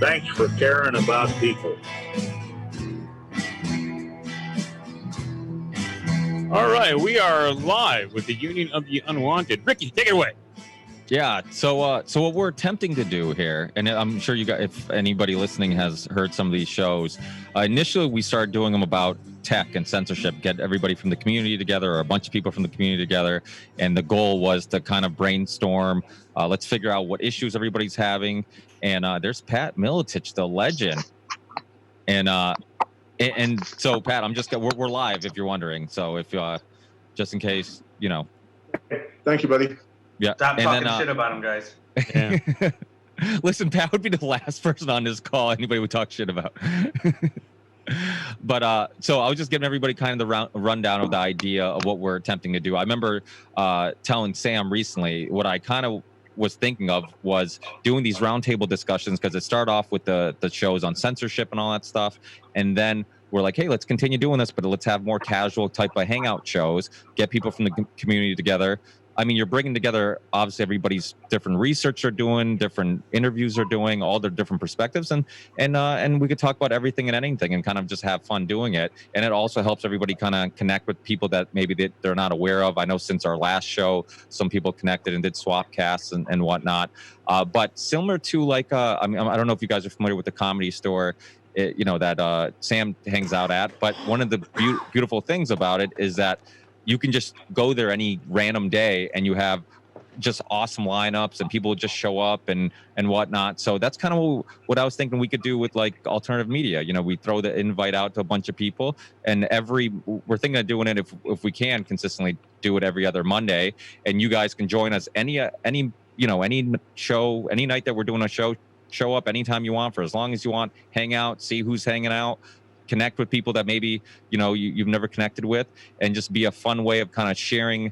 Thanks for caring about people. All right, we are live with the Union of the Unwanted. Ricky, take it away. Yeah. So what we're attempting to do here, and I'm sure you guys, if anybody listening has heard some of these shows, initially we started doing them about tech and censorship, get everybody from the community together, or a bunch of people from the community together, and the goal was to kind of brainstorm. Let's figure out what issues everybody's having. And there's Pat Miletich, the legend, and so Pat, we're live if you're wondering. So if just in case, you know. Thank you, buddy. Yeah. Stop talking shit about him, guys. Yeah. Listen, Pat would be the last person on this call anybody would talk shit about. But so I was just giving everybody kind of the rundown of the idea of what we're attempting to do. I remember telling Sam recently what I kind of was thinking of was doing these roundtable discussions, because it started off with the shows on censorship and all that stuff, and then we're like, hey, let's continue doing this, but let's have more casual type of hangout shows, get people from the community together. I mean, you're bringing together, obviously, everybody's different research they're doing, different interviews they're doing, all their different perspectives, and we could talk about everything and anything and kind of just have fun doing it. And it also helps everybody kind of connect with people that maybe they're not aware of. I know since our last show, some people connected and did swap casts and whatnot. But similar to like, I mean, I don't know if you guys are familiar with the Comedy Store, that Sam hangs out at. But one of the beautiful things about it is that you can just go there any random day and you have just awesome lineups and people just show up and whatnot. So that's kind of what I was thinking we could do with like alternative media. You know, we throw the invite out to a bunch of people, and we're thinking of doing it if we can consistently do it every other Monday, and you guys can join us any show, any night that we're doing a show. Show up anytime you want for as long as you want, hang out, see who's hanging out, connect with people that maybe you've never connected with, and just be a fun way of kind of sharing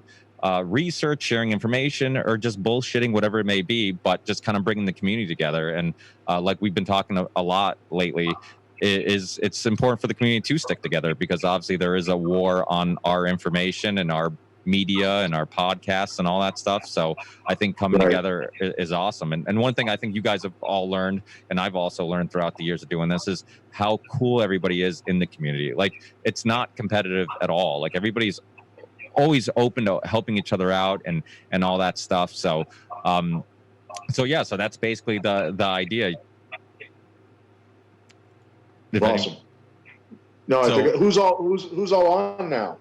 research, sharing information, or just bullshitting, whatever it may be, but just kind of bringing the community together. And like we've been talking a lot lately, it's important for the community to stick together, because obviously there is a war on our information and our media and our podcasts and all that stuff. So I think coming together is awesome. And one thing I think you guys have all learned, and I've also learned throughout the years of doing this, is how cool everybody is in the community. Like, it's not competitive at all. Like, everybody's always open to helping each other out and all that stuff. So so that's basically the idea. Awesome. No, I think who's all on now?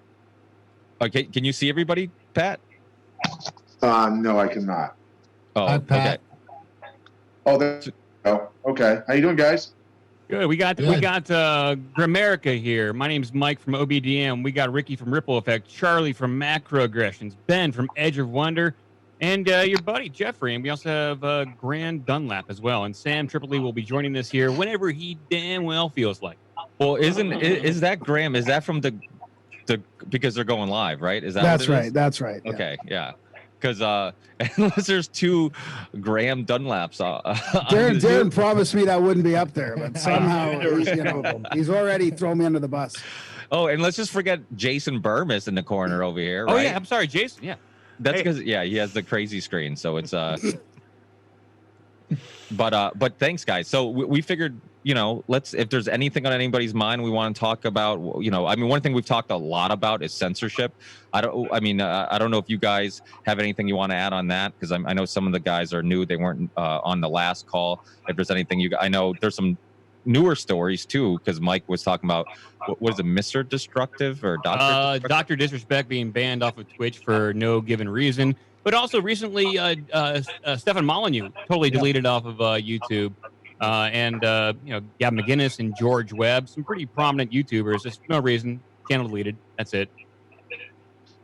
Okay, can you see everybody, Pat? No, I cannot. Oh, Hi, Pat. Okay. Okay. How you doing, guys? Good. We got Grammarica here. My name's Mike from OBDM. We got Ricky from Ripple Effect, Charlie from Macroaggressions, Ben from Edge of Wonder, and your buddy Jeffrey. And we also have Grand Dunlap as well. And Sam Tripoli will be joining us here whenever he damn well feels like. Well, is that Graham? Is that from the because they're going live, right? Is that that's right? That's right. Yeah. Okay, yeah. Because unless there's two Graham Dunlaps, Darren promised me that wouldn't be up there, but somehow he's already thrown me under the bus. Oh, and let's just forget Jason Burmis in the corner over here. Right? Oh yeah, I'm sorry, Jason. Yeah, that's because he has the crazy screen, so it's But thanks, guys. So we figured, if there's anything on anybody's mind we want to talk about, one thing we've talked a lot about is censorship. I don't know if you guys have anything you want to add on that, because I know some of the guys are new. They weren't on the last call. If there's anything I know there's some newer stories too, because Mike was talking about, what is it, Mr. Destructive or Dr. Disrespect being banned off of Twitch for no given reason. But also recently, Stefan Molyneux totally deleted off of YouTube, and Gab McGinnis and George Webb, some pretty prominent YouTubers, just for no reason, channel deleted. That's it.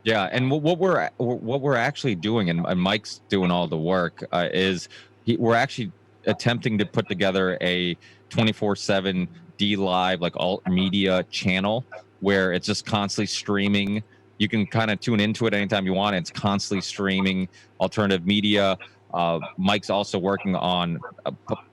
Yeah, and what we're actually doing, and Mike's doing all the work, is we're actually attempting to put together a 24/7 DLive, like alt media channel, where it's just constantly streaming. You can kind of tune into it anytime you want. It's constantly streaming alternative media. Mike's also working on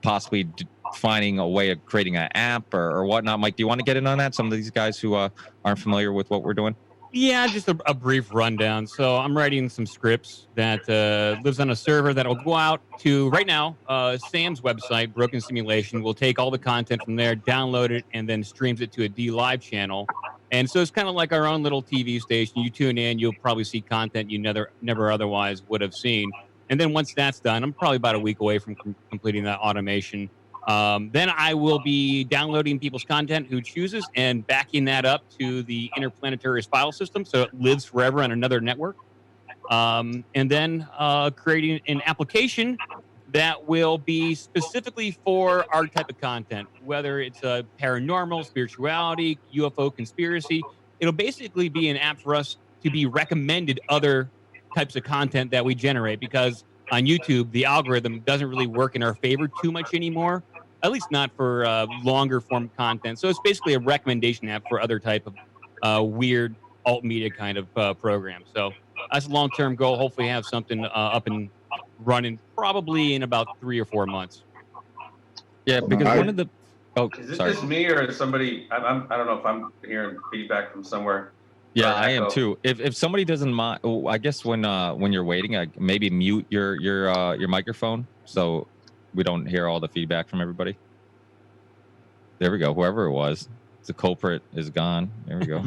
possibly finding a way of creating an app or whatnot. Mike, do you want to get in on that? Some of these guys who aren't familiar with what we're doing? Yeah, just a brief rundown. So I'm writing some scripts that lives on a server that'll go out to right now. Sam's website, Broken Simulation, will take all the content from there, download it, and then streams it to a D Live channel. And so it's kind of like our own little TV station. You tune in, you'll probably see content you never otherwise would have seen. And then once that's done, I'm probably about a week away from completing that automation. Then I will be downloading people's content who chooses and backing that up to the Interplanetary file system so it lives forever on another network. And then creating an application that will be specifically for our type of content, whether it's paranormal, spirituality, UFO conspiracy. It'll basically be an app for us to be recommended other types of content that we generate, because on YouTube, the algorithm doesn't really work in our favor too much anymore, at least not for longer form content. So it's basically a recommendation app for other type of weird alt media kind of programs. So that's a long-term goal. Hopefully have something up and running probably in about 3 or 4 months. Yeah, because one of the... Oh, is it sorry. just me or is somebody... I don't know if I'm hearing feedback from somewhere. Yeah, I am too. If somebody doesn't mind, I guess when you're waiting, maybe mute your microphone so we don't hear all the feedback from everybody. There we go. Whoever it was, the culprit is gone. There we go.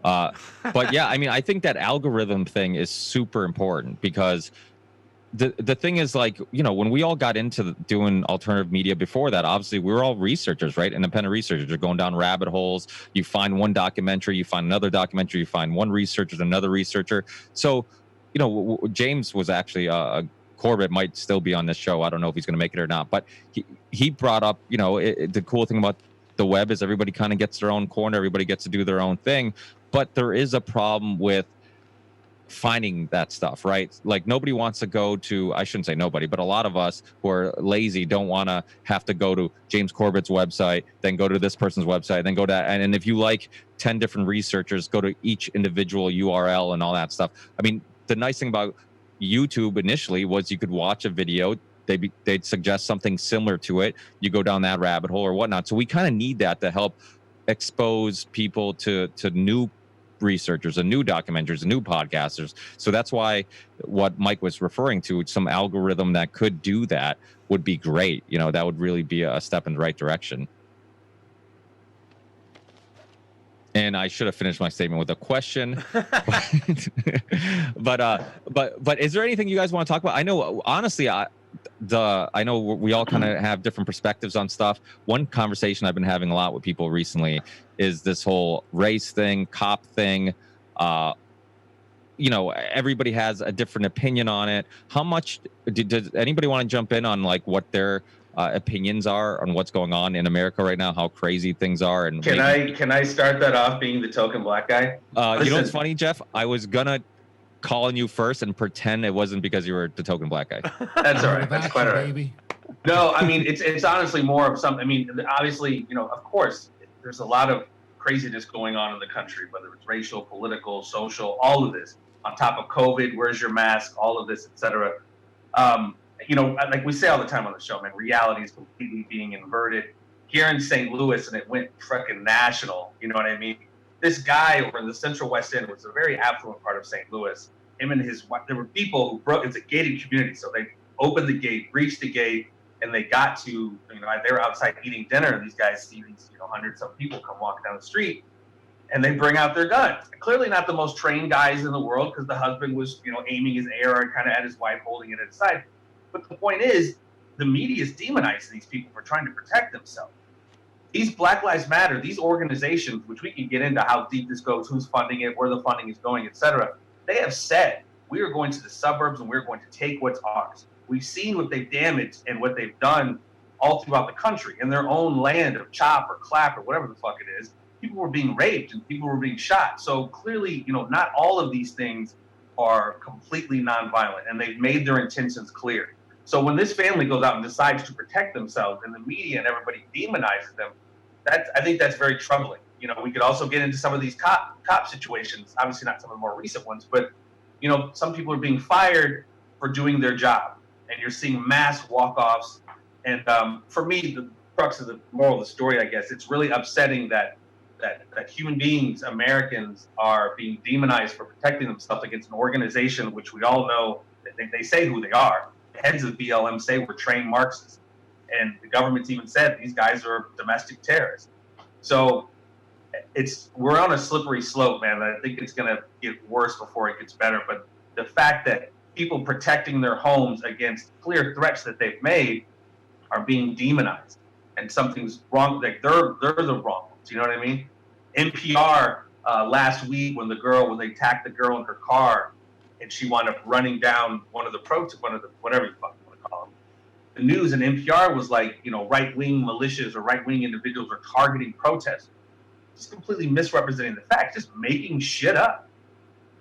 But yeah, I mean, I think that algorithm thing is super important, because the thing is, like, you know, when we all got into doing alternative media before that, obviously we were all researchers, right? Independent researchers. You're going down rabbit holes. You find one documentary, you find another documentary, you find one researcher, another researcher. So, you know, James was actually Corbett might still be on this show. I don't know if he's going to make it or not, but he brought up, you know, the cool thing about the web is everybody kind of gets their own corner. Everybody gets to do their own thing, but there is a problem with finding that stuff, right? Like, nobody wants to go to, I shouldn't say nobody, but a lot of us who are lazy don't want to have to go to James Corbett's website, then go to this person's website, then go to, and if you like 10 different researchers, go to each individual URL and all that stuff. I mean, the nice thing about YouTube initially was you could watch a video, they'd suggest something similar to it, you go down that rabbit hole or whatnot. So we kind of need that to help expose people to new researchers and new documentaries and new podcasters. So that's why what Mike was referring to, some algorithm that could do that would be great. You know, that would really be a step in the right direction. And I should have finished my statement with a question. but is there anything you guys want to talk about? I know, honestly, I know we all kind of have different perspectives on stuff. One conversation I've been having a lot with people recently is this whole race thing, cop thing. You know, everybody has a different opinion on it. How much does anybody want to jump in on, like, what their opinions are on what's going on in America right now, how crazy things are? And can I start that off being the token black guy? You know what's funny, Jeff? I was gonna call on you first and pretend it wasn't because you were the token black guy. That's all right. That's quite all right. Baby. No, I mean, it's honestly more of something. I mean, obviously, you know, of course, there's a lot of craziness going on in the country, whether it's racial, political, social, all of this. On top of COVID, where's your mask? All of this, etc. You know, like we say all the time on the show, man, reality is completely being inverted. Here in St. Louis, and it went freaking national. You know what I mean? This guy over in the Central West End was a very affluent part of St. Louis. Him and his wife, there were people who broke, it's a gated community. So they opened the gate, breached the gate, and they got to, you know, they were outside eating dinner, and these guys see these, you know, hundreds of people come walking down the street, and they bring out their guns. Clearly not the most trained guys in the world, because the husband was, you know, aiming his AR kind of at his wife, holding it at his side. But the point is, the media is demonizing these people for trying to protect themselves. These Black Lives Matter, these organizations, which we can get into how deep this goes, who's funding it, where the funding is going, etc., they have said, we are going to the suburbs and we're going to take what's ours. We've seen what they've damaged and what they've done all throughout the country in their own land of Chop or Clap or whatever the fuck it is. People were being raped and people were being shot. So clearly, you know, not all of these things are completely nonviolent, and they've made their intentions clear. So when this family goes out and decides to protect themselves and the media and everybody demonizes them, I think that's very troubling. You know, we could also get into some of these cop situations, obviously not some of the more recent ones, but, you know, some people are being fired for doing their job, and you're seeing mass walk-offs. And for me, the crux of the moral of the story, I guess, it's really upsetting that that human beings, Americans, are being demonized for protecting themselves against an organization which we all know that they say who they are. The heads of BLM say we're trained Marxists, and the government's even said these guys are domestic terrorists. So we're on a slippery slope, man. I think it's going to get worse before it gets better. But the fact that people protecting their homes against clear threats that they've made are being demonized, and something's wrong. Like they're the wrong ones. You know what I mean? NPR last week when they attacked the girl in her car, and she wound up running down one of the whatever you fucking want to call them. The news and NPR was like, right-wing militias or right-wing individuals are targeting protesters. Just completely misrepresenting the facts, just making shit up.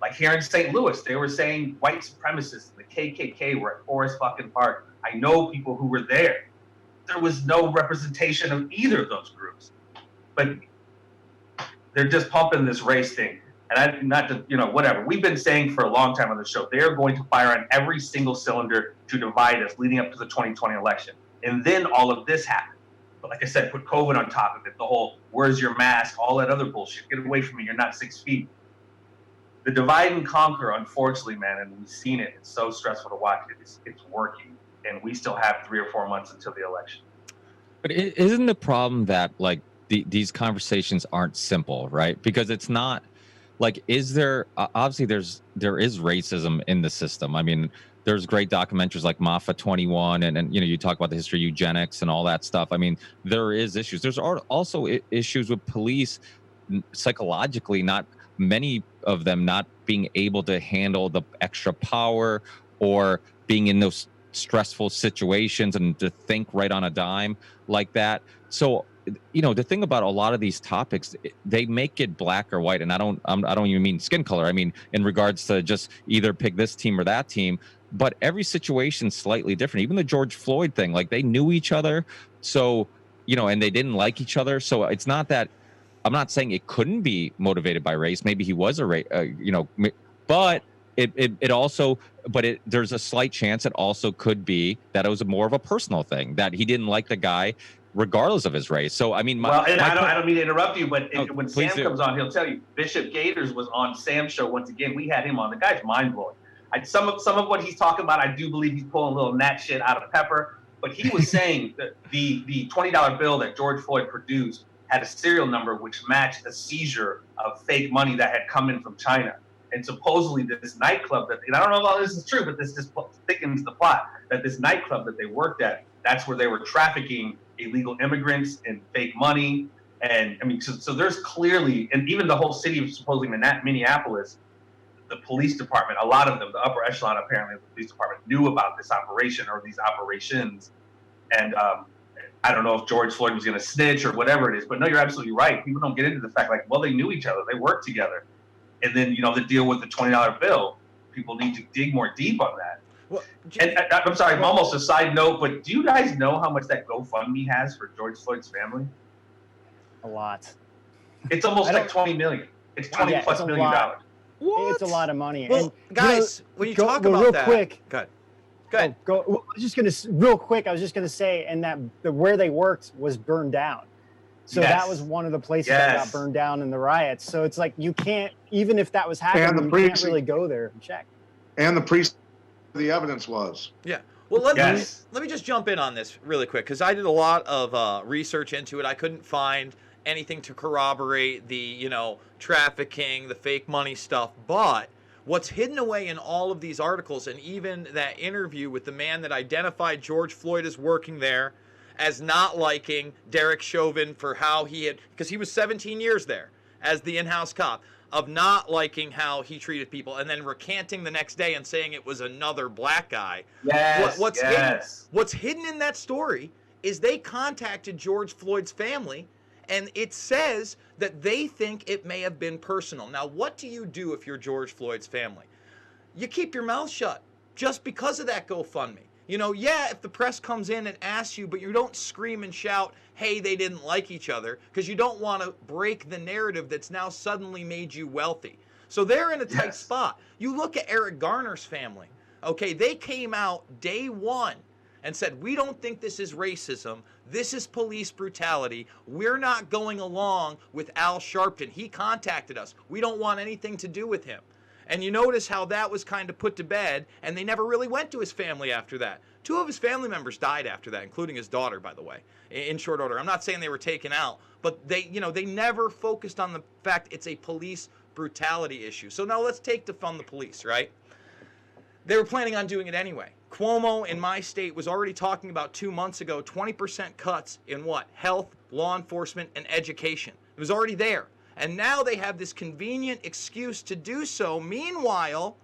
Like here in St. Louis, they were saying white supremacists, the KKK were at Forest fucking Park. I know people who were there. There was no representation of either of those groups. But they're just pumping this race thing. And whatever. We've been saying for a long time on the show, they're going to fire on every single cylinder to divide us leading up to the 2020 election. And then all of this happened. But like I said, put COVID on top of it, the whole, where's your mask, all that other bullshit. Get away from me, you're not 6 feet. The divide and conquer, unfortunately, man, and we've seen it. It's so stressful to watch. It's working. And we still have 3 or 4 months until the election. But isn't the problem that, like, these conversations aren't simple, right? Because it's not, like, is there, obviously there is racism in the system. I mean, there's great documentaries like MAFA 21 and you talk about the history of eugenics and all that stuff. I mean, there is issues. There's also issues with police psychologically, not many of them not being able to handle the extra power or being in those stressful situations and to think right on a dime like that. So, the thing about a lot of these topics, they make it black or white. And I don't even mean skin color. I mean, in regards to just either pick this team or that team, but every situation's slightly different. Even the George Floyd thing, like they knew each other. So, and they didn't like each other. So it's not that, I'm not saying it couldn't be motivated by race. Maybe he was but it also, there's a slight chance it also could be that it was more of a personal thing, that he didn't like the guy regardless of his race. So, I mean, I don't mean to interrupt you, but when Sam comes on, he'll tell you Bishop Gators was on Sam's show once again. We had him on. The guy's mind blowing. Some of what he's talking about, I do believe he's pulling a little Nat shit out of Pepper. But he was saying that the $20 bill that George Floyd produced had a serial number which matched a seizure of fake money that had come in from China. And supposedly this nightclub and I don't know if all this is true, but this just thickens the plot, that this nightclub that they worked at, that's where they were trafficking illegal immigrants and fake money. And I mean, so there's clearly, and even the whole city of supposedly Minneapolis, the police department, a lot of them, the upper echelon apparently of the police department knew about this operation or these operations. And I don't know if George Floyd was going to snitch or whatever it is, but no, you're absolutely right. People don't get into the fact like, well, they knew each other, they worked together. And then, the deal with the $20 bill, people need to dig more deep on that. Well, and I'm sorry, I'm almost a side note, but do you guys know how much that GoFundMe has for George Floyd's family? A lot. It's almost like 20 million. It's 20 plus million dollars. What? It's a lot of money. Well, and, guys, when you talk about real that, quick, go ahead. I was just gonna say, and that where they worked was burned down. So that was one of the places that got burned down in the riots. So it's like you can't, even if that was happening, you can't really go there and check. And the evidence was. Yeah. Well, let me just jump in on this really quick because I did a lot of research into it. I couldn't find anything to corroborate the, trafficking, the fake money stuff. But what's hidden away in all of these articles and even that interview with the man that identified George Floyd as working there, as not liking Derek Chauvin for how because he was 17 years there as the in-house cop, of not liking how he treated people and then recanting the next day and saying it was another black guy. What's hidden in that story is they contacted George Floyd's family and it says that they think it may have been personal. Now, what do you do if you're George Floyd's family? You keep your mouth shut just because of that GoFundMe. If the press comes in and asks you, but you don't scream and shout, hey, they didn't like each other, because you don't want to break the narrative that's now suddenly made you wealthy. So they're in a tight spot. You look at Eric Garner's family. Okay, they came out day one and said, we don't think this is racism. This is police brutality. We're not going along with Al Sharpton. He contacted us. We don't want anything to do with him. And you notice how that was kind of put to bed, and they never really went to his family after that. 2 of his family members died after that, including his daughter, by the way, in short order. I'm not saying they were taken out, but they never focused on the fact it's a police brutality issue. So now let's take defund the police, right? They were planning on doing it anyway. Cuomo in my state was already talking about 2 months ago, 20% cuts in what? Health, law enforcement, and education. It was already there. And now they have this convenient excuse to do so. Meanwhile,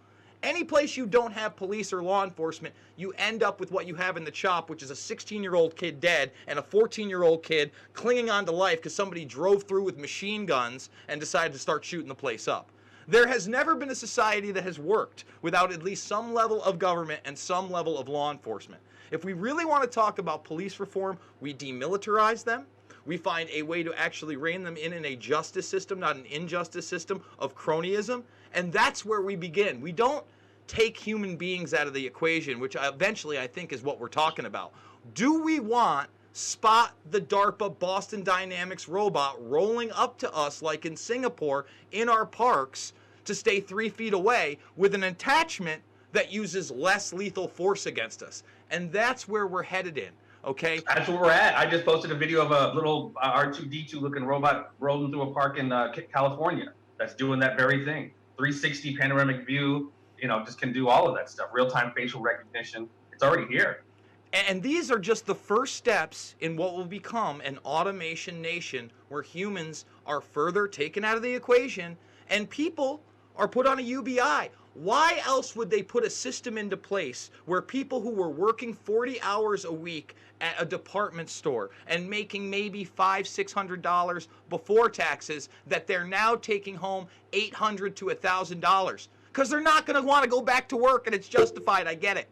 any place you don't have police or law enforcement, you end up with what you have in the CHOP, which is a 16-year-old kid dead and a 14-year-old kid clinging on to life because somebody drove through with machine guns and decided to start shooting the place up. There has never been a society that has worked without at least some level of government and some level of law enforcement. If we really want to talk about police reform, we demilitarize them. We find a way to actually rein them in a justice system, not an injustice system of cronyism. And that's where we begin. We don't take human beings out of the equation, which eventually I think is what we're talking about. Do we want Spot the DARPA Boston Dynamics robot rolling up to us like in Singapore in our parks to stay 3 feet away with an attachment that uses less lethal force against us? And that's where we're headed in. Okay. That's where we're at. I just posted a video of a little R2D2 looking robot rolling through a park in California that's doing that very thing. 360 panoramic view, just can do all of that stuff. Real-time facial recognition. It's already here. And these are just the first steps in what will become an automation nation where humans are further taken out of the equation and people are put on a UBI. Why else would they put a system into place where people who were working 40 hours a week at a department store and making maybe $500-600 before taxes, that they're now taking home $800 to $1,000? Because they're not going to want to go back to work, and it's justified. I get it.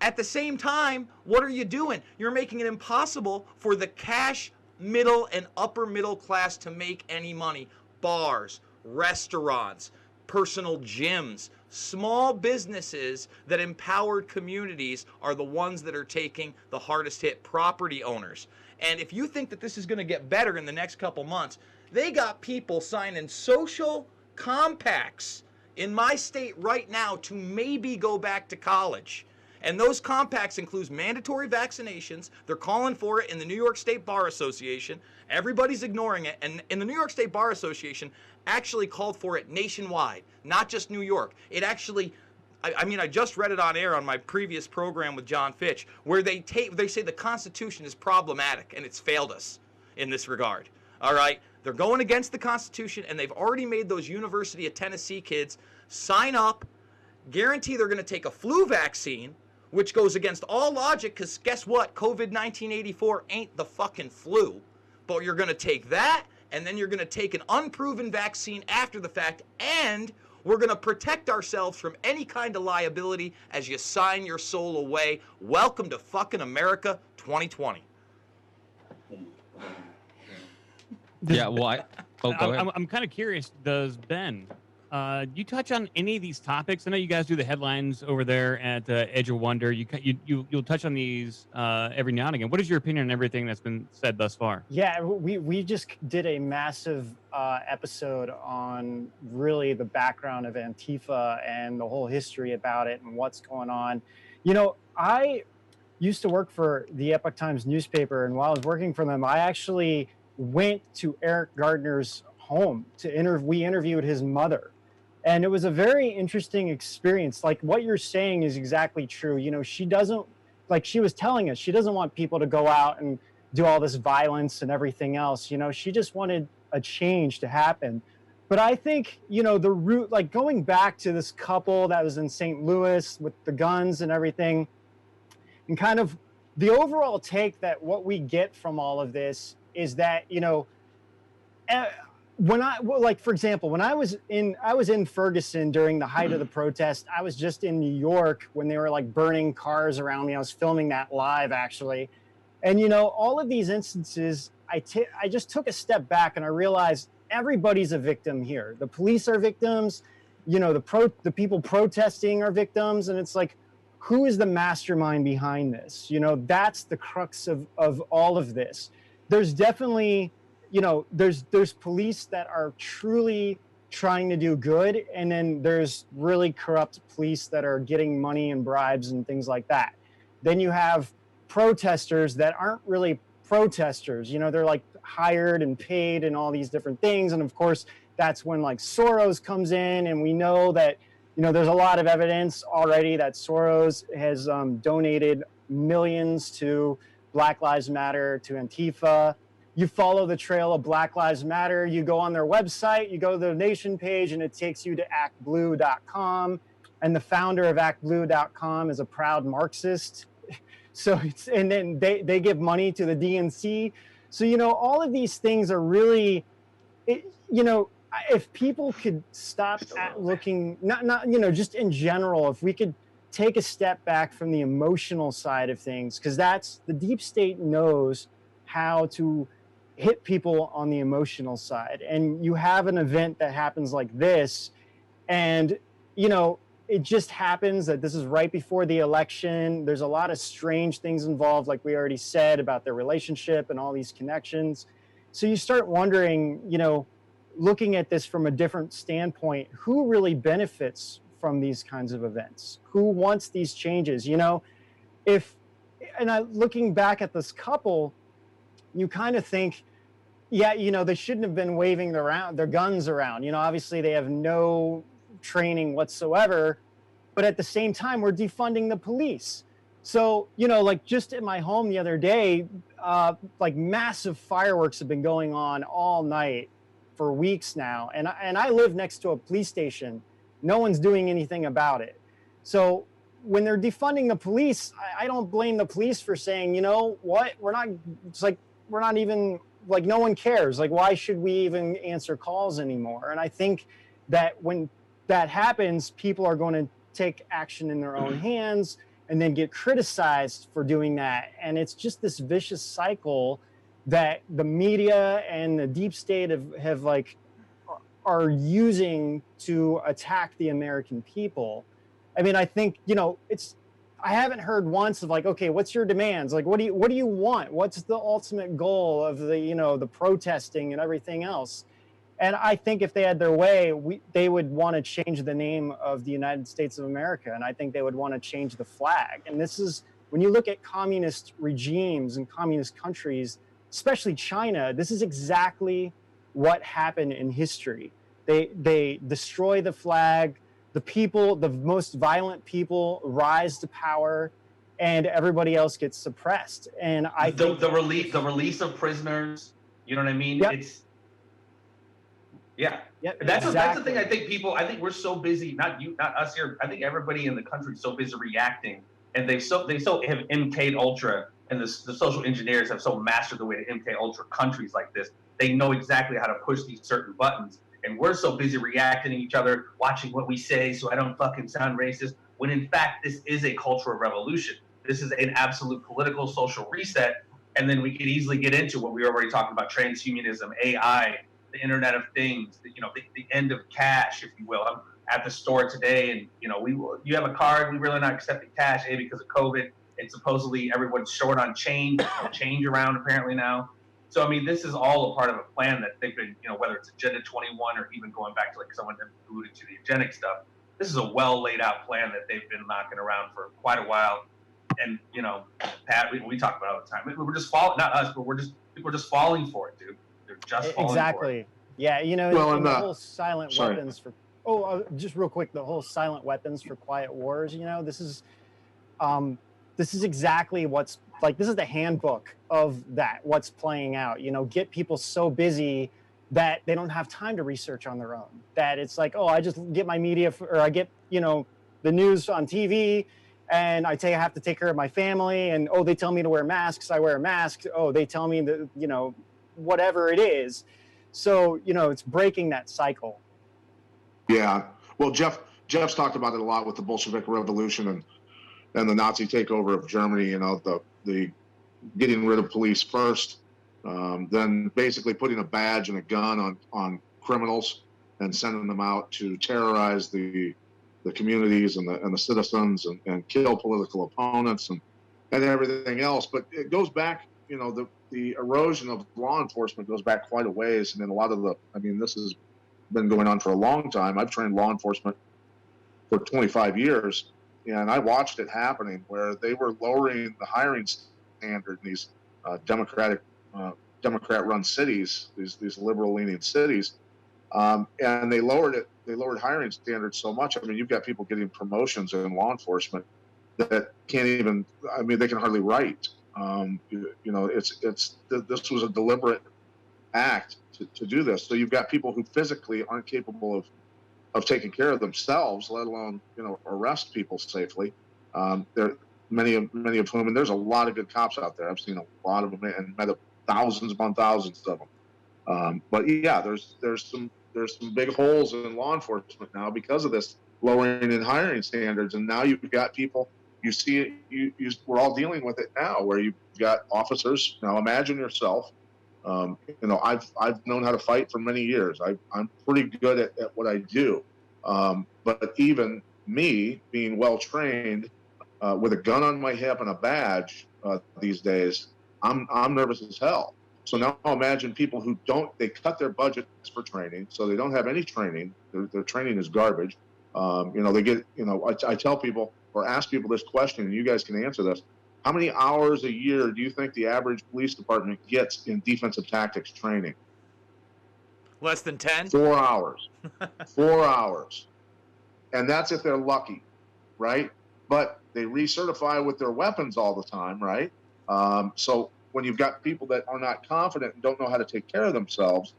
At the same time, what are you doing? You're making it impossible for the cash middle and upper middle class to make any money. Bars, restaurants, personal gyms, small businesses that empowered communities are the ones that are taking the hardest hit. Property owners. And if you think that this is going to get better in the next couple months, they got people signing social compacts in my state right now to maybe go back to college. And those compacts include mandatory vaccinations. They're calling for it in the New York State Bar Association. Everybody's ignoring it. And in the New York State Bar Association actually called for it nationwide, not just New York. It actually, I just read it on air on my previous program with John Fitch, where they say the Constitution is problematic and it's failed us in this regard. All right? They're going against the Constitution, and they've already made those University of Tennessee kids sign up, guarantee they're going to take a flu vaccine, which goes against all logic, because guess what? COVID-19 84 ain't the fucking flu. But you're going to take that, and then you're going to take an unproven vaccine after the fact, and we're going to protect ourselves from any kind of liability as you sign your soul away. Welcome to fucking America 2020. Yeah, well, go ahead. I'm kind of curious, does Ben, do you touch on any of these topics? I know you guys do the headlines over there at Edge of Wonder. You'll touch on these every now and again. What is your opinion on everything that's been said thus far? Yeah, we just did a massive episode on really the background of Antifa and the whole history about it and what's going on. I used to work for the Epoch Times newspaper, and while I was working for them, I actually went to Eric Gardner's home we interviewed his mother. And it was a very interesting experience. Like, what you're saying is exactly true. She doesn't, like she was telling us, she doesn't want people to go out and do all this violence and everything else. She just wanted a change to happen. But I think, the root, like going back to this couple that was in St. Louis with the guns and everything, and kind of the overall take that what we get from all of this is that, for example, when I was in Ferguson during the height of the protest. I was just in New York when they were like burning cars around me. I was filming that live actually. And, all of these instances, I just took a step back and I realized everybody's a victim here. The police are victims, the people protesting are victims. And it's like, who is the mastermind behind this? You know, that's the crux of all of this. There's definitely, you know, there's police that are truly trying to do good, and then there's really corrupt police that are getting money and bribes and things like that. Then you have protesters that aren't really protesters. You know, they're like hired and paid and all these different things. And of course, that's when like Soros comes in, and we know that, you know, there's a lot of evidence already that Soros has donated millions to Black Lives Matter, to Antifa. You follow the trail of Black Lives Matter, you go on their website, you go to the donation page, and it takes you to actblue.com. And the founder of actblue.com is a proud Marxist. So it's, and then they give money to the DNC. So, you know, all of these things are really, you know, if people could stop at looking, not, you know, just in general, if we could take a step back from the emotional side of things, because that's, the deep state knows how to hit people on the emotional side. And you have an event that happens like this, and, you know, it just happens that this is right before the election. There's a lot of strange things involved, like we already said, about their relationship and all these connections. So you start wondering, you know, looking at this from a different standpoint, who really benefits from these kinds of events? Who wants these changes? You know, looking back at this couple, you kind of think, yeah, you know, they shouldn't have been waving their guns around. You know, obviously they have no training whatsoever, but at the same time, we're defunding the police. So, you know, like just at my home the other day, like massive fireworks have been going on all night for weeks now. And I live next to a police station. No one's doing anything about it. So when they're defunding the police, I don't blame the police for saying, you know what, we're not even, like, no one cares. Like, why should we even answer calls anymore? And I think that when that happens, people are going to take action in their own hands and then get criticized for doing that. And it's just this vicious cycle that the media and the deep state are using to attack the American people. I mean, I think, you know, I haven't heard once of like, okay, what's your demands? Like, what do you want? What's the ultimate goal of the, you know, the protesting and everything else? And I think if they had their way, they would want to change the name of the United States of America. And I think they would want to change the flag. And this is, when you look at communist regimes and communist countries, especially China, this is exactly what happened in history. They destroy the flag. The people, the most violent people, rise to power, and everybody else gets suppressed. And I think the release of prisoners, you know what I mean? Yep. That's the thing. I think we're so busy, not us here. I think everybody in the country is so busy reacting, and they so have MK Ultra, and the social engineers have so mastered the way to MK Ultra countries like this. They know exactly how to push these certain buttons. And we're so busy reacting to each other, watching what we say so I don't fucking sound racist, when in fact this is a cultural revolution. This is an absolute political, social reset. And then we could easily get into what we were already talking about, transhumanism, AI, the Internet of Things, the end of cash, if you will. I'm at the store today, and you have a card, we really not accepting cash, because of COVID, and supposedly everyone's short on change around apparently now. So, I mean, this is all a part of a plan that they've been, whether it's Agenda 21 or even going back to like someone alluded to the eugenic stuff. This is a well laid out plan that they've been knocking around for quite a while. And, Pat, we talk about it all the time. We're just falling, not us, but we're just falling for it, dude. They're just falling for it. Yeah, the whole silent weapons for, just real quick, the whole silent weapons for quiet wars, this is exactly what's, like, this is the handbook of what's playing out. Get people so busy that they don't have time to research on their own. That it's like, I just get my media, or I get, the news on TV, and I have to take care of my family, and, they tell me to wear masks, I wear a mask. They tell me that, whatever it is. So, it's breaking that cycle. Yeah. Well, Jeff's talked about it a lot with the Bolshevik Revolution and the Nazi takeover of Germany, the getting rid of police first, then basically putting a badge and a gun on criminals and sending them out to terrorize the the communities and the citizens and kill political opponents and everything else. But it goes back, you know, the erosion of law enforcement goes back quite a ways. And then a lot of this has been going on for a long time. I've trained law enforcement for 25 years, and I watched it happening where they were lowering the hiring standard in these Democrat-run cities, these liberal-leaning cities, and they lowered it. They lowered hiring standards so much. I mean, you've got people getting promotions in law enforcement that can't even. I mean, they can hardly write. You know, this was a deliberate act to do this. So you've got people who physically aren't capable of taking care of themselves, let alone, you know, arrest people safely. There many of whom, and there's a lot of good cops out there. I've seen a lot of them and met thousands upon thousands of them. But yeah, there's some big holes in law enforcement now because of this lowering in hiring standards. And now you've got people, you see it, we're all dealing with it now, where you've got officers. Now imagine yourself. You know, I've known how to fight for many years. I'm pretty good at what I do. But even me being well trained, with a gun on my hip and a badge these days, I'm nervous as hell. So now imagine people who they cut their budgets for training, so they don't have any training. Their training is garbage. You know, they get, you know, I tell people or ask people this question, and you guys can answer this. How many hours a year do you think the average police department gets in defensive tactics training? Less than 10? 4 hours. 4 hours. And that's if they're lucky, right? But they recertify with their weapons all the time, right? So when you've got people that are not confident and don't know how to take care of themselves,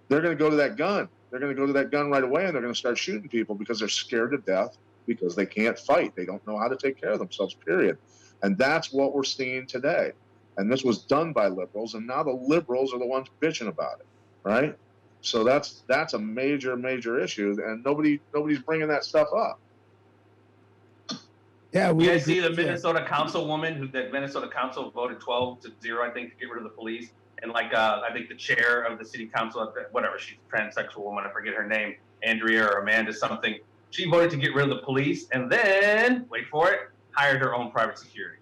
they're going to go to that gun. They're going to go to that gun right away, and they're going to start shooting people because they're scared to death because they can't fight. They don't know how to take care of themselves, period. And that's what we're seeing today. And this was done by liberals, and now the liberals are the ones bitching about it, right? So that's a major, major issue, and nobody's bringing that stuff up. Yeah, you guys see the Minnesota councilwoman that Minnesota council voted 12-0, I think, to get rid of the police. And like, I think the chair of the city council, whatever, she's a transsexual woman, I forget her name, Andrea or Amanda something. She voted to get rid of the police, and then, wait for it, hired her own private security.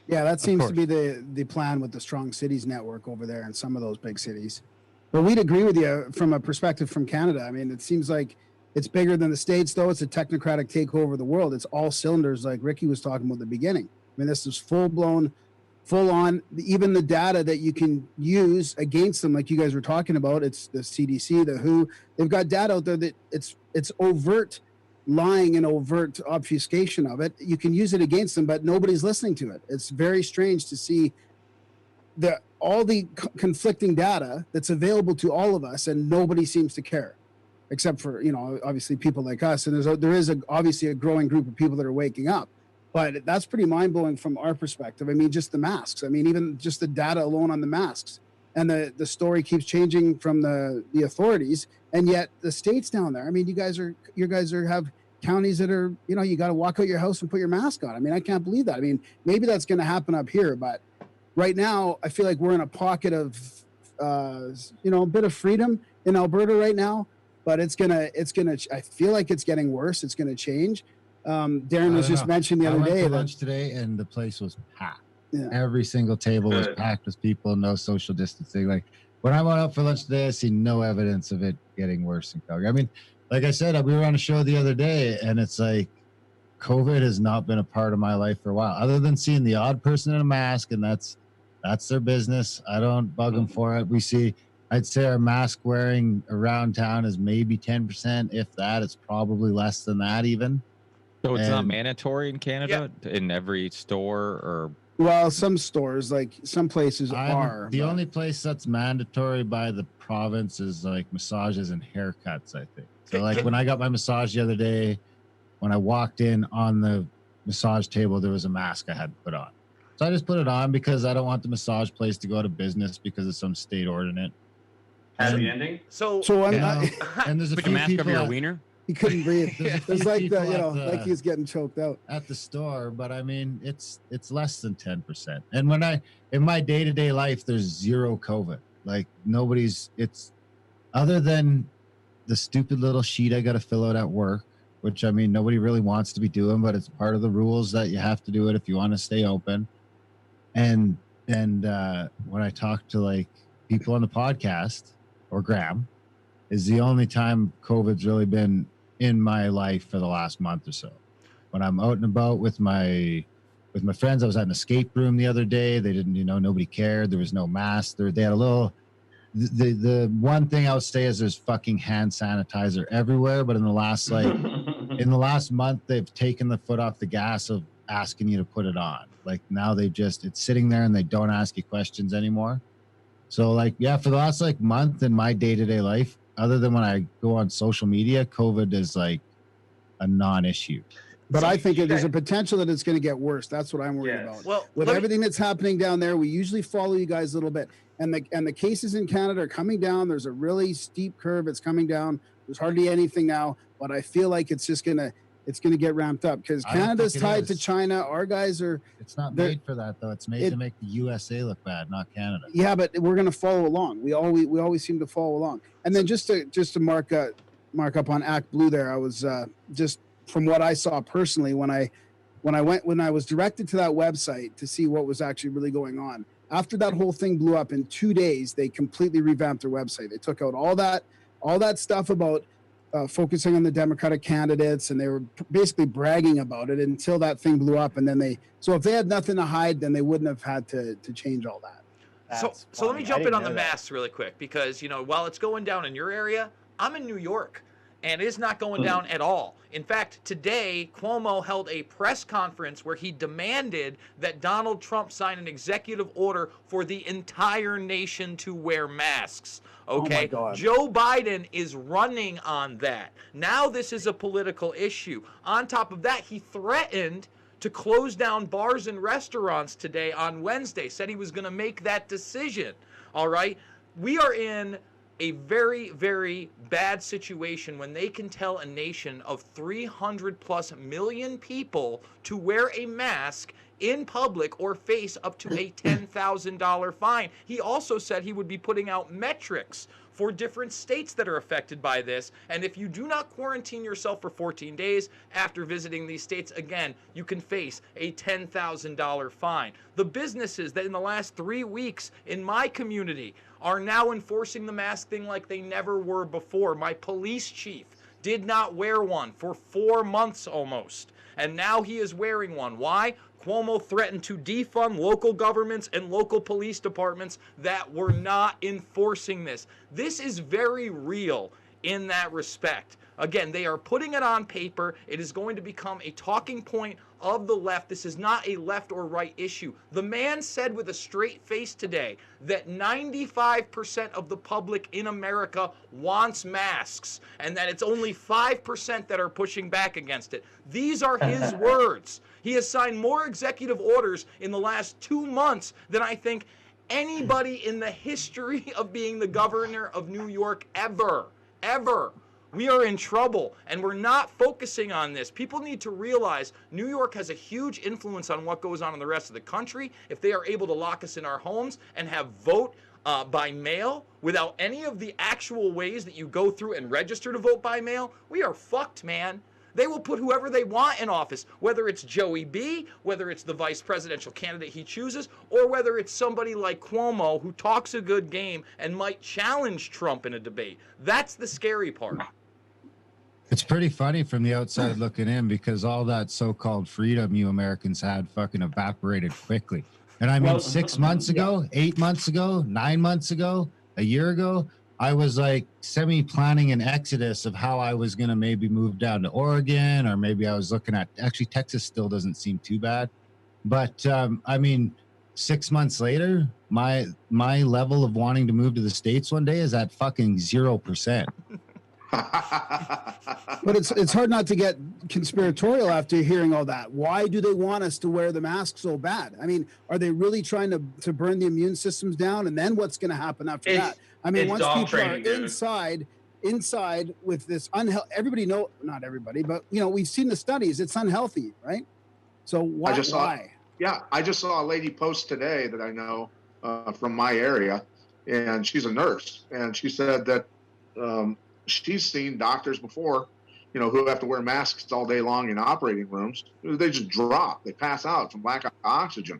Yeah, that seems to be the plan with the Strong Cities Network over there in some of those big cities. But we'd agree with you from a perspective from Canada. I mean, it seems like it's bigger than the States, though. It's a technocratic takeover of the world. It's all cylinders, like Ricky was talking about at the beginning. I mean, this is full-blown, full-on. Even the data that you can use against them, like you guys were talking about, it's the CDC, the WHO. They've got data out there that it's overt lying and overt obfuscation of it. You can use it against them, but nobody's listening to it. It's very strange to see all the conflicting data that's available to all of us, and nobody seems to care, except for, you know, obviously people like us. And there is obviously a growing group of people that are waking up, but that's pretty mind-blowing from our perspective. I mean, just the masks. I mean, even just the data alone on the masks, and the story keeps changing from the authorities. And yet the states down there, I mean, you guys have counties that are, you know, you got to walk out your house and put your mask on. I mean, I can't believe that. I mean, maybe that's going to happen up here, but right now I feel like we're in a pocket of, you know, a bit of freedom in Alberta right now, but it's gonna, I feel like it's getting worse. It's going to change. Darren was just mentioning the other day. I went to lunch today and the place was packed. Yeah. Every single table was packed with people, no social distancing. Like when I went out for lunch today, I see no evidence of it getting worse in Calgary. I mean, like I said, we were on a show the other day, and it's like COVID has not been a part of my life for a while, other than seeing the odd person in a mask, and that's their business. I don't bug them for it. We see, I'd say our mask wearing around town is maybe 10%, if that. It's probably less than that even. So it's not mandatory in Canada in every store, or? Well, some stores, like some places are. The only place that's mandatory by the province is like massages and haircuts, I think. So like when I got my massage the other day, when I walked in on the massage table, there was a mask I had to put on. So I just put it on because I don't want the massage place to go out of business because of some state ordinance. Happy ending. So and there's a put few your mask people over your wiener. He couldn't breathe. It's like the, you know, like he's getting choked out at the store. But I mean, it's less than 10%. And when in my day-to-day life, there's zero COVID. Like it's other than the stupid little sheet I got to fill out at work which I mean, nobody really wants to be doing, but it's part of the rules that you have to do it if you want to stay open. And when I talk to like people on the podcast or Graham, is the only time COVID's really been in my life for the last month or so. When I'm out and about with my friends, I was at an escape room the other day. They didn't, nobody cared. There was no mask. They had a little. The one thing I would say is there's fucking hand sanitizer everywhere. But in the last month, they've taken the foot off the gas of asking you to put it on. Like now it's sitting there and they don't ask you questions anymore. So like, yeah, for the last like month in my day-to-day life, other than when I go on social media, COVID is like a non-issue. But I think there's a potential that it's going to get worse. That's what I'm worried about. Well, with everything that's happening down there, we usually follow you guys a little bit. And the cases in Canada are coming down. There's a really steep curve. It's coming down. There's hardly anything now, but I feel like it's just going to get ramped up because Canada's tied to China. Our guys are. It's not made for that though. It's made to make the USA look bad, not Canada. Yeah, but we're going to follow along. We always seem to follow along. And then just to mark up on Act Blue there, I was just from what I saw personally when I was directed to that website to see what was actually really going on. After that whole thing blew up in 2 days, they completely revamped their website. They took out all that stuff about focusing on the Democratic candidates, and they were basically bragging about it until that thing blew up. And then so if they had nothing to hide, then they wouldn't have had to change all that. So let me jump in on the masks really quick because, while it's going down in your area, I'm in New York. And it is not going down at all. In fact, today, Cuomo held a press conference where he demanded that Donald Trump sign an executive order for the entire nation to wear masks. Okay? Oh my God. Joe Biden is running on that. Now this is a political issue. On top of that, he threatened to close down bars and restaurants today on Wednesday, said he was going to make that decision. All right? We are in a very, very bad situation when they can tell a nation of 300 plus million people to wear a mask in public or face up to a $10,000 fine. He also said he would be putting out metrics for different states that are affected by this. And if you do not quarantine yourself for 14 days after visiting these states, again, you can face a $10,000 fine. The businesses that in the last 3 weeks in my community are now enforcing the mask thing like they never were before. My police chief did not wear one for 4 months almost. And now he is wearing one. Why? Cuomo threatened to defund local governments and local police departments that were not enforcing this. This is very real in that respect. Again, they are putting it on paper. It is going to become a talking point of the left. This is not a left or right issue. The man said with a straight face today that 95% of the public in America wants masks and that it's only 5% that are pushing back against it. These are his words. He has signed more executive orders in the last 2 months than I think anybody in the history of being the governor of New York ever. We are in trouble, and we're not focusing on this. People need to realize New York has a huge influence on what goes on in the rest of the country. If they are able to lock us in our homes and have vote by mail without any of the actual ways that you go through and register to vote by mail, we are fucked, man. They will put whoever they want in office, whether it's Joey B., whether it's the vice presidential candidate he chooses, or whether it's somebody like Cuomo who talks a good game and might challenge Trump in a debate. That's the scary part. It's pretty funny from the outside looking in because all that so-called freedom you Americans had fucking evaporated quickly. And I mean, 6 months ago, 8 months ago, 9 months ago, a year ago, I was like semi-planning an exodus of how I was going to maybe move down to Oregon, or maybe I was looking at, actually Texas still doesn't seem too bad. But I mean, 6 months later, my level of wanting to move to the States one day is at fucking 0%. But it's hard not to get conspiratorial after hearing all that. Why do they want us to wear the mask so bad? I mean, are they really trying to burn the immune systems down? And then what's going to happen after that? I mean, once people are inside with this everybody not everybody, but we've seen the studies. It's unhealthy, right? So why? I just saw a lady post today that I know from my area, and she's a nurse, and she said that she's seen doctors before who have to wear masks all day long in operating rooms, they just drop. They pass out from lack of oxygen.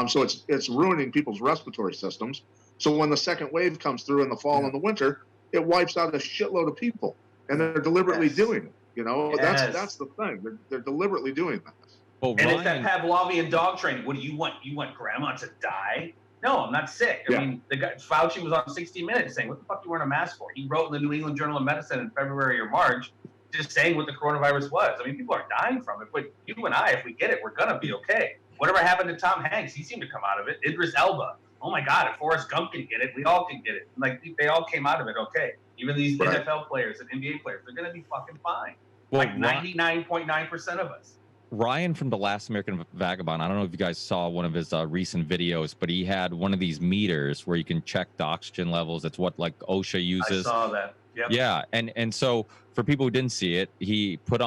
So it's ruining people's respiratory systems. So when the second wave comes through in the fall and the winter, it wipes out a shitload of people, and they're deliberately doing it. That's the thing. They're deliberately doing that. Well, and it's that Pavlovian dog training. What do you want? You want grandma to die? No, I'm not sick. I mean, the guy Fauci was on 60 Minutes saying, "What the fuck are you wearing a mask for?" He wrote in the New England Journal of Medicine in February or March, just saying what the coronavirus was. I mean, people are dying from it, but you and I, if we get it, we're gonna be okay. Whatever happened to Tom Hanks? He seemed to come out of it. Idris Elba. Oh my God, if Forrest Gump can get it, we all can get it. Like, they all came out of it okay. Even these NFL players and NBA players, they're gonna be fucking fine. Well, like 99.9% of us. Ryan from The Last American Vagabond, I don't know if you guys saw one of his recent videos, but he had one of these meters where you can check the oxygen levels. It's what like OSHA uses. I saw that. Yep. Yeah, and so for people who didn't see it, he put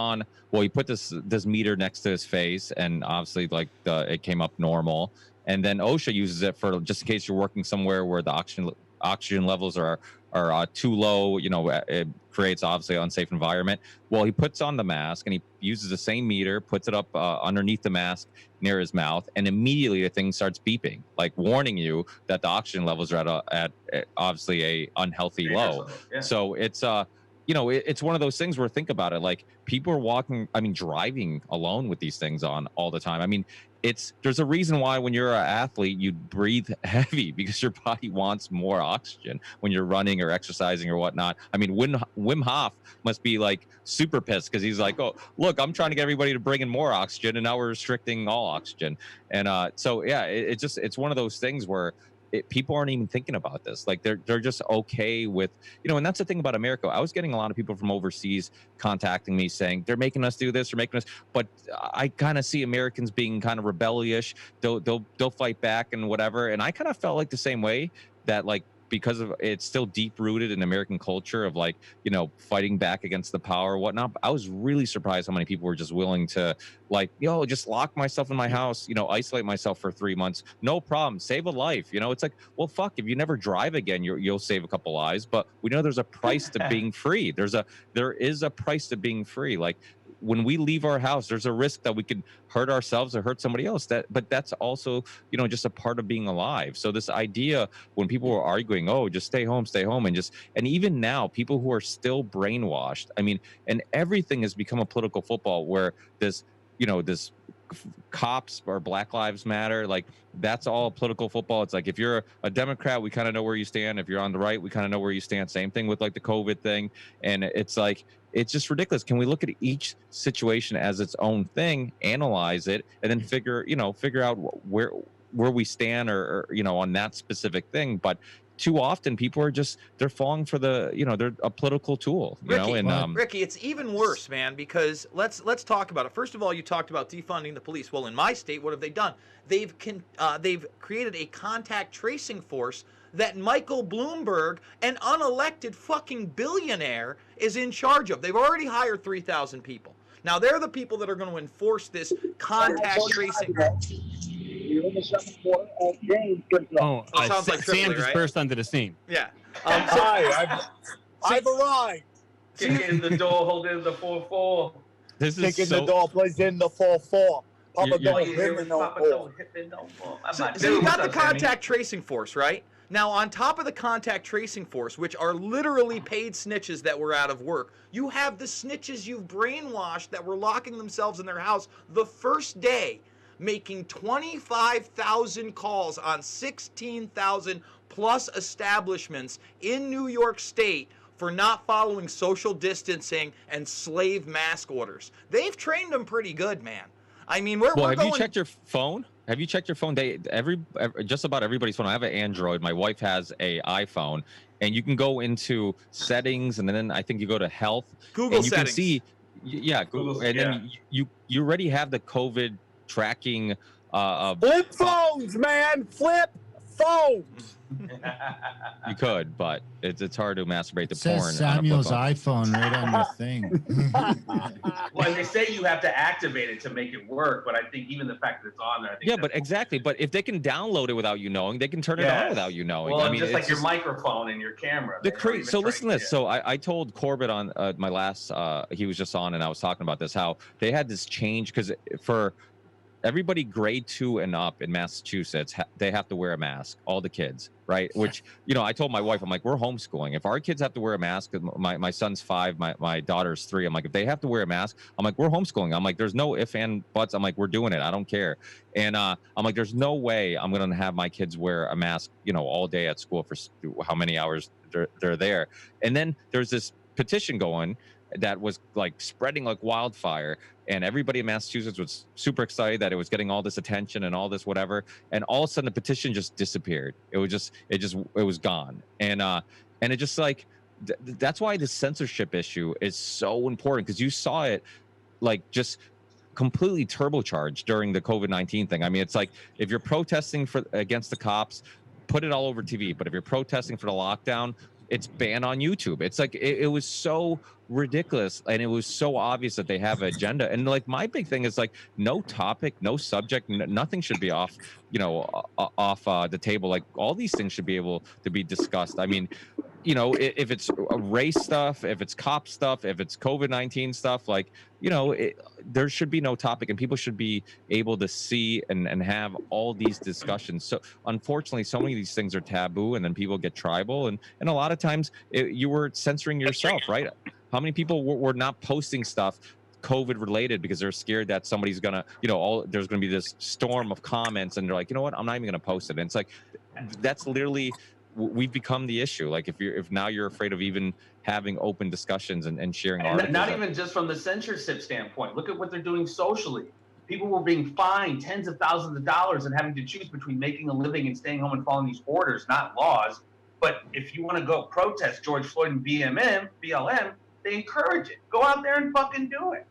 this meter next to his face, and obviously it came up normal. And then OSHA uses it for just in case you're working somewhere where the oxygen levels are too low, it creates obviously an unsafe environment. Well, he puts on the mask and he uses the same meter, puts it up underneath the mask near his mouth, and immediately the thing starts beeping, like warning you that the oxygen levels are at obviously a unhealthy low. Yeah. So it's it's one of those things where think about it, like people are driving alone with these things on all the time. I mean, there's a reason why when you're an athlete, you breathe heavy because your body wants more oxygen when you're running or exercising or whatnot. I mean, Wim Hof must be like super pissed because he's like, oh, look, I'm trying to get everybody to bring in more oxygen and now we're restricting all oxygen. And so, yeah, it's one of those things where people aren't even thinking about this. Like they're just okay with, and that's the thing about America. I was getting a lot of people from overseas contacting me saying they're making us do this, they're making us, but I kind of see Americans being kind of rebellious. They'll fight back and whatever. And I kind of felt like the same way that because of it's still deep rooted in American culture of fighting back against the power or whatnot. But I was really surprised how many people were just willing to just lock myself in my house, isolate myself for 3 months. No problem. Save a life. It's like, well, fuck, if you never drive again, you'll save a couple lives. But we know there's a price to being free. There is a price to being free. Like, when we leave our house, there's a risk that we could hurt ourselves or hurt somebody else. But that's also, just a part of being alive. So this idea when people were arguing, oh, just stay home, and even now, people who are still brainwashed. I mean, and everything has become a political football where this cops or Black Lives Matter, like that's all political football. It's like if you're a Democrat, we kind of know where you stand. If you're on the right, we kind of know where you stand. Same thing with the COVID thing. And it's like, it's just ridiculous. Can we look at each situation as its own thing, analyze it, and then figure out where we stand or on that specific thing? But too often people are they're falling for they're a political tool, Ricky, it's even worse, man, because let's talk about it. First of all, you talked about defunding the police. Well, in my state, what have they done? They've created a contact tracing force that Michael Bloomberg, an unelected fucking billionaire, is in charge of. They've already hired 3,000 people. Now, they're the people that are going to enforce this contact tracing. Sounds like Sam just burst onto the scene. Yeah. Hi, I've arrived. Kicking the door, holding the 4-4. This is kicking the door, plays in the 4-4. Papa don't hit me no more. So you got the contact tracing force, right? Now, on top of the contact tracing force, which are literally paid snitches that were out of work, you have the snitches you've brainwashed that were locking themselves in their house the first day, making 25,000 calls on 16,000 plus establishments in New York State for not following social distancing and slave mask orders. They've trained them pretty good, man. I mean, we're have you checked your phone? Have you checked your phone? Just about everybody's phone. I have an Android. My wife has a iPhone, and you can go into settings, and then I think you go to health. Google and you settings. Can see, Google, and then you already have the COVID tracking. Flip phones, man. Flip phones. You could, but it's hard to masturbate to it says porn. Samuel's iPhone right on your thing. Well, they say you have to activate it to make it work, but I think even the fact that it's on there, I think yeah, but exactly. But if they can download it without you knowing, they can turn it on without you knowing. Well, I mean, just like your microphone and your camera. So listen to this. So I told Corbett on my last, he was just on, and I was talking about this, how they had this change because for everybody grade 2 and up in Massachusetts, they have to wear a mask, all the kids, right? Which, you know, I told my wife, I'm like, we're homeschooling. If our kids have to wear a mask, my son's 5, my daughter's 3. I'm like, if they have to wear a mask, I'm like, we're homeschooling. I'm like, there's no if and buts. I'm like, we're doing it. I don't care. And I'm like, there's no way I'm going to have my kids wear a mask, you know, all day at school for how many hours they're there. And then there's this petition going that was like spreading like wildfire, and everybody in Massachusetts was super excited that it was getting all this attention and all this whatever, and all of a sudden the petition just disappeared. It was gone. And it just like that's why the censorship issue is so important, because you saw it like just completely turbocharged during the COVID-19 thing. I mean, it's like if you're protesting against the cops, put it all over TV, but if you're protesting for the lockdown, it's banned on YouTube. It's like it was so ridiculous, and it was so obvious that they have an agenda. And like my big thing is like no topic, no subject, nothing should be off, you know, off the table. Like all these things should be able to be discussed. I mean, you know, if it's race stuff, if it's cop stuff, if it's COVID-19 stuff, like, you know, there should be no topic, and people should be able to see and have all these discussions. So unfortunately, so many of these things are taboo, and then people get tribal, and a lot of times you were censoring yourself, right? How many people were not posting stuff COVID related because they're scared that somebody's gonna, you know, there's gonna be this storm of comments, and they're like, you know what, I'm not even gonna post it. And it's like, that's literally, we've become the issue. Like if now you're afraid of even having open discussions and sharing articles. Not even just from the censorship standpoint. Look at what they're doing socially. People were being fined tens of thousands of dollars and having to choose between making a living and staying home and following these orders, not laws. But if you want to go protest George Floyd and BLM, they encourage it. Go out there and fucking do it.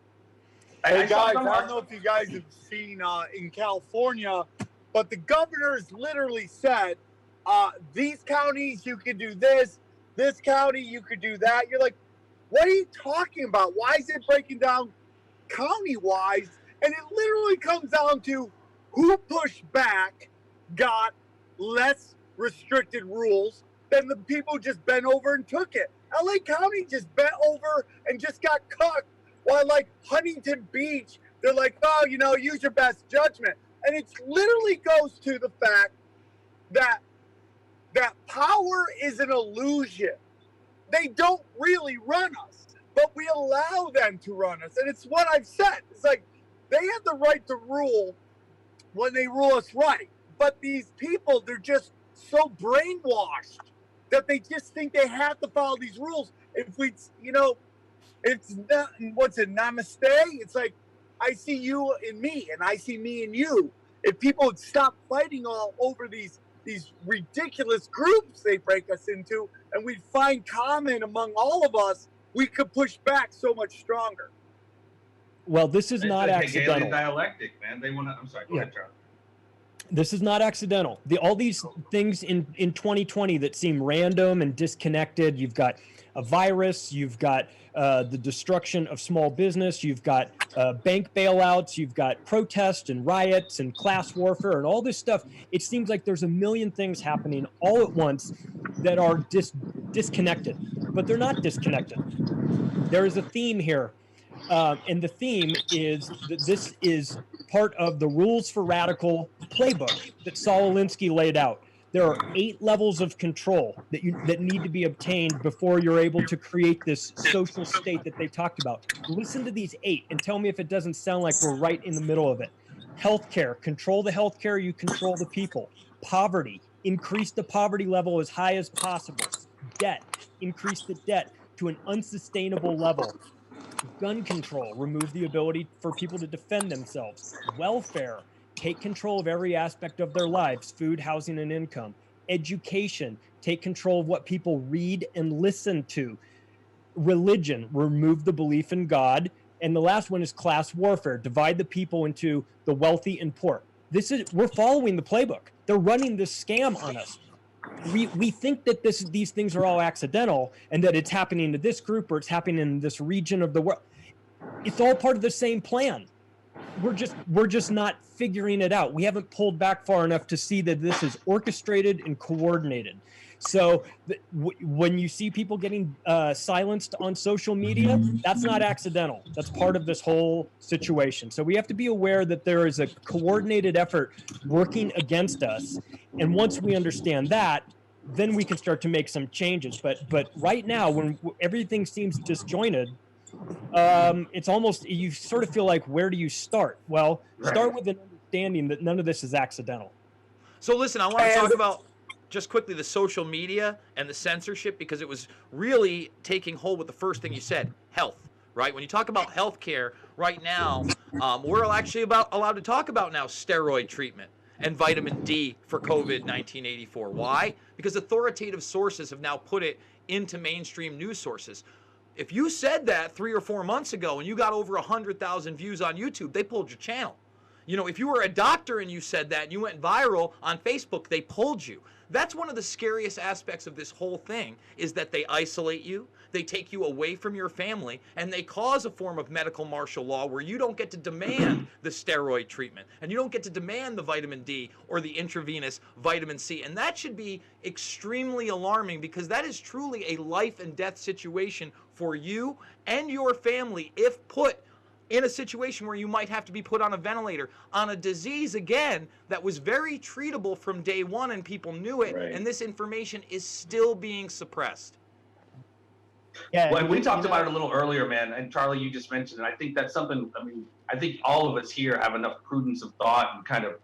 Hey guys, I don't know if you guys have seen in California, but the governor's literally said, these counties you could do this county you could do that. You're like, what are you talking about? Why is it breaking down county-wise? And it literally comes down to who pushed back, got less restricted rules than the people just bent over and took it. LA County just bent over and just got cooked, while like Huntington Beach, they're like, oh, you know, use your best judgment. And it literally goes to the fact that power is an illusion. They don't really run us, but we allow them to run us. And it's what I've said. It's like they have the right to rule when they rule us right. But these people, they're just so brainwashed that they just think they have to follow these rules. If we, you know, it's not, what's it, namaste? It's like, I see you in me, and I see me in you. If people would stop fighting all over these ridiculous groups they break us into, and we'd find common among all of us, we could push back so much stronger. Well, this is not accidental. Hegelian dialectic, man. They want to. I'm sorry. Go ahead, Charlie. This is not accidental. All these things in 2020 that seem random and disconnected. You've got a virus. You've got the destruction of small business. You've got bank bailouts. You've got protests and riots and class warfare and all this stuff. It seems like there's a million things happening all at once that are disconnected, but they're not disconnected. There is a theme here. And the theme is that this is part of the Rules for Radical playbook that Saul Alinsky laid out. There are 8 levels of control that need to be obtained before you're able to create this social state that they talked about. Listen to these 8 and tell me if it doesn't sound like we're right in the middle of it. Healthcare, control the healthcare, you control the people. Poverty, increase the poverty level as high as possible. Debt, increase the debt to an unsustainable level. Gun control, remove the ability for people to defend themselves. Welfare, take control of every aspect of their lives, food, housing, and income. Education, take control of what people read and listen to. Religion, remove the belief in God. And the last one is class warfare, divide the people into the wealthy and poor. We're following the playbook. They're running this scam on us. We think that these things are all accidental and that it's happening to this group or it's happening in this region of the world. It's all part of the same plan. We're just not figuring it out. We haven't pulled back far enough to see that this is orchestrated and coordinated. So when you see people getting silenced on social media, that's not accidental. That's part of this whole situation. So we have to be aware that there is a coordinated effort working against us. And once we understand that, then we can start to make some changes. But right now, when everything seems disjointed, it's almost, you sort of feel like, where do you start? Well, start with an understanding that none of this is accidental. So listen, I want to talk about just quickly the social media and the censorship, because it was really taking hold with the first thing you said, health, right? When you talk about healthcare right now, we're actually allowed to talk about now steroid treatment and vitamin D for COVID-1984. Why? Because authoritative sources have now put it into mainstream news sources. If you said that 3 or 4 months ago and you got over 100,000 views on YouTube, they pulled your channel. You know, if you were a doctor and you said that and you went viral on Facebook, they pulled you. That's one of the scariest aspects of this whole thing, is that they isolate you, they take you away from your family, and they cause a form of medical martial law where you don't get to demand the steroid treatment, and you don't get to demand the vitamin D or the intravenous vitamin C. And that should be extremely alarming, because that is truly a life and death situation for you and your family if put in a situation where you might have to be put on a ventilator, on a disease, again, that was very treatable from day one and people knew it, and this information is still being suppressed. Yeah, well, we talked about it a little earlier, man, and Charlie, you just mentioned it. I think that's something, I mean, I think all of us here have enough prudence of thought and kind of,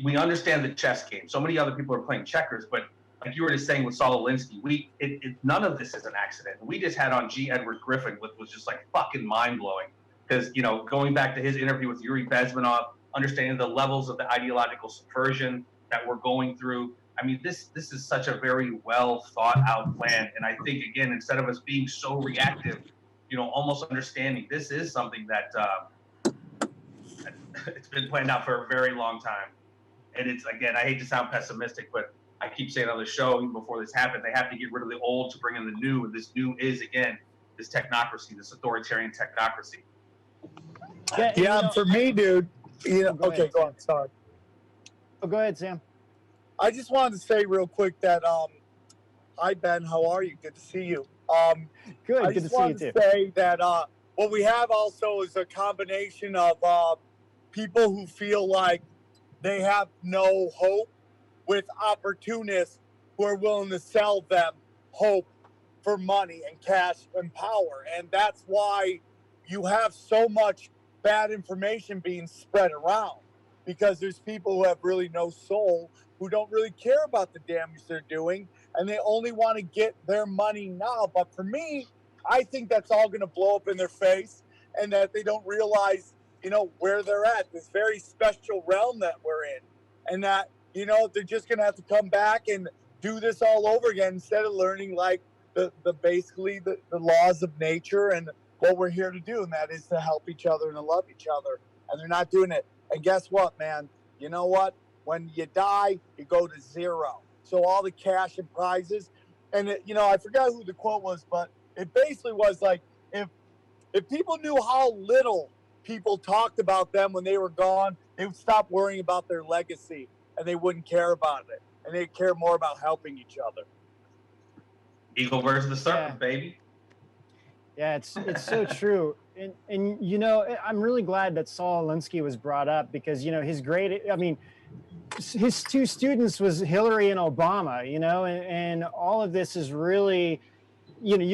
we understand the chess game. So many other people are playing checkers, but like you were just saying with Saul Alinsky, none of this is an accident. We just had on G. Edward Griffin, which was just like fucking mind-blowing. Because, you know, going back to his interview with Yuri Bezmenov, understanding the levels of the ideological subversion that we're going through. I mean, this is such a very well thought out plan. And I think, again, instead of us being so reactive, you know, almost understanding this is something that it's been planned out for a very long time. And it's, again, I hate to sound pessimistic, but I keep saying on the show, even before this happened, they have to get rid of the old to bring in the new. And this new is, again, this technocracy, this authoritarian technocracy. Yeah, for me, dude. You know, okay, go on. Sorry. Oh, go ahead, Sam. I just wanted to say real quick that, hi Ben, how are you? Good to see you. Good. I Good just to see you wanted too. to say that what we have also is a combination of people who feel like they have no hope, with opportunists who are willing to sell them hope for money and cash and power, and that's why you have so much bad information being spread around, because there's people who have really no soul, who don't really care about the damage they're doing, and they only want to get their money now. But for me, I think that's all going to blow up in their face, and that they don't realize, you know, where they're at, this very special realm that we're in, and that, you know, they're just going to have to come back and do this all over again, instead of learning like the basically the laws of nature and what we're here to do, and that is to help each other and to love each other. And they're not doing it. And guess what, man? You know what? When you die, you go to zero. So all the cash and prizes, and it, you know, I forgot who the quote was, but it basically was like, if people knew how little people talked about them when they were gone, they would stop worrying about their legacy, and they wouldn't care about it, and they'd care more about helping each other. Eagle versus the serpent, baby. Yeah, it's so true. And you know, I'm really glad that Saul Alinsky was brought up, because, you know, his two students was Hillary and Obama, you know, and all of this is really, you know,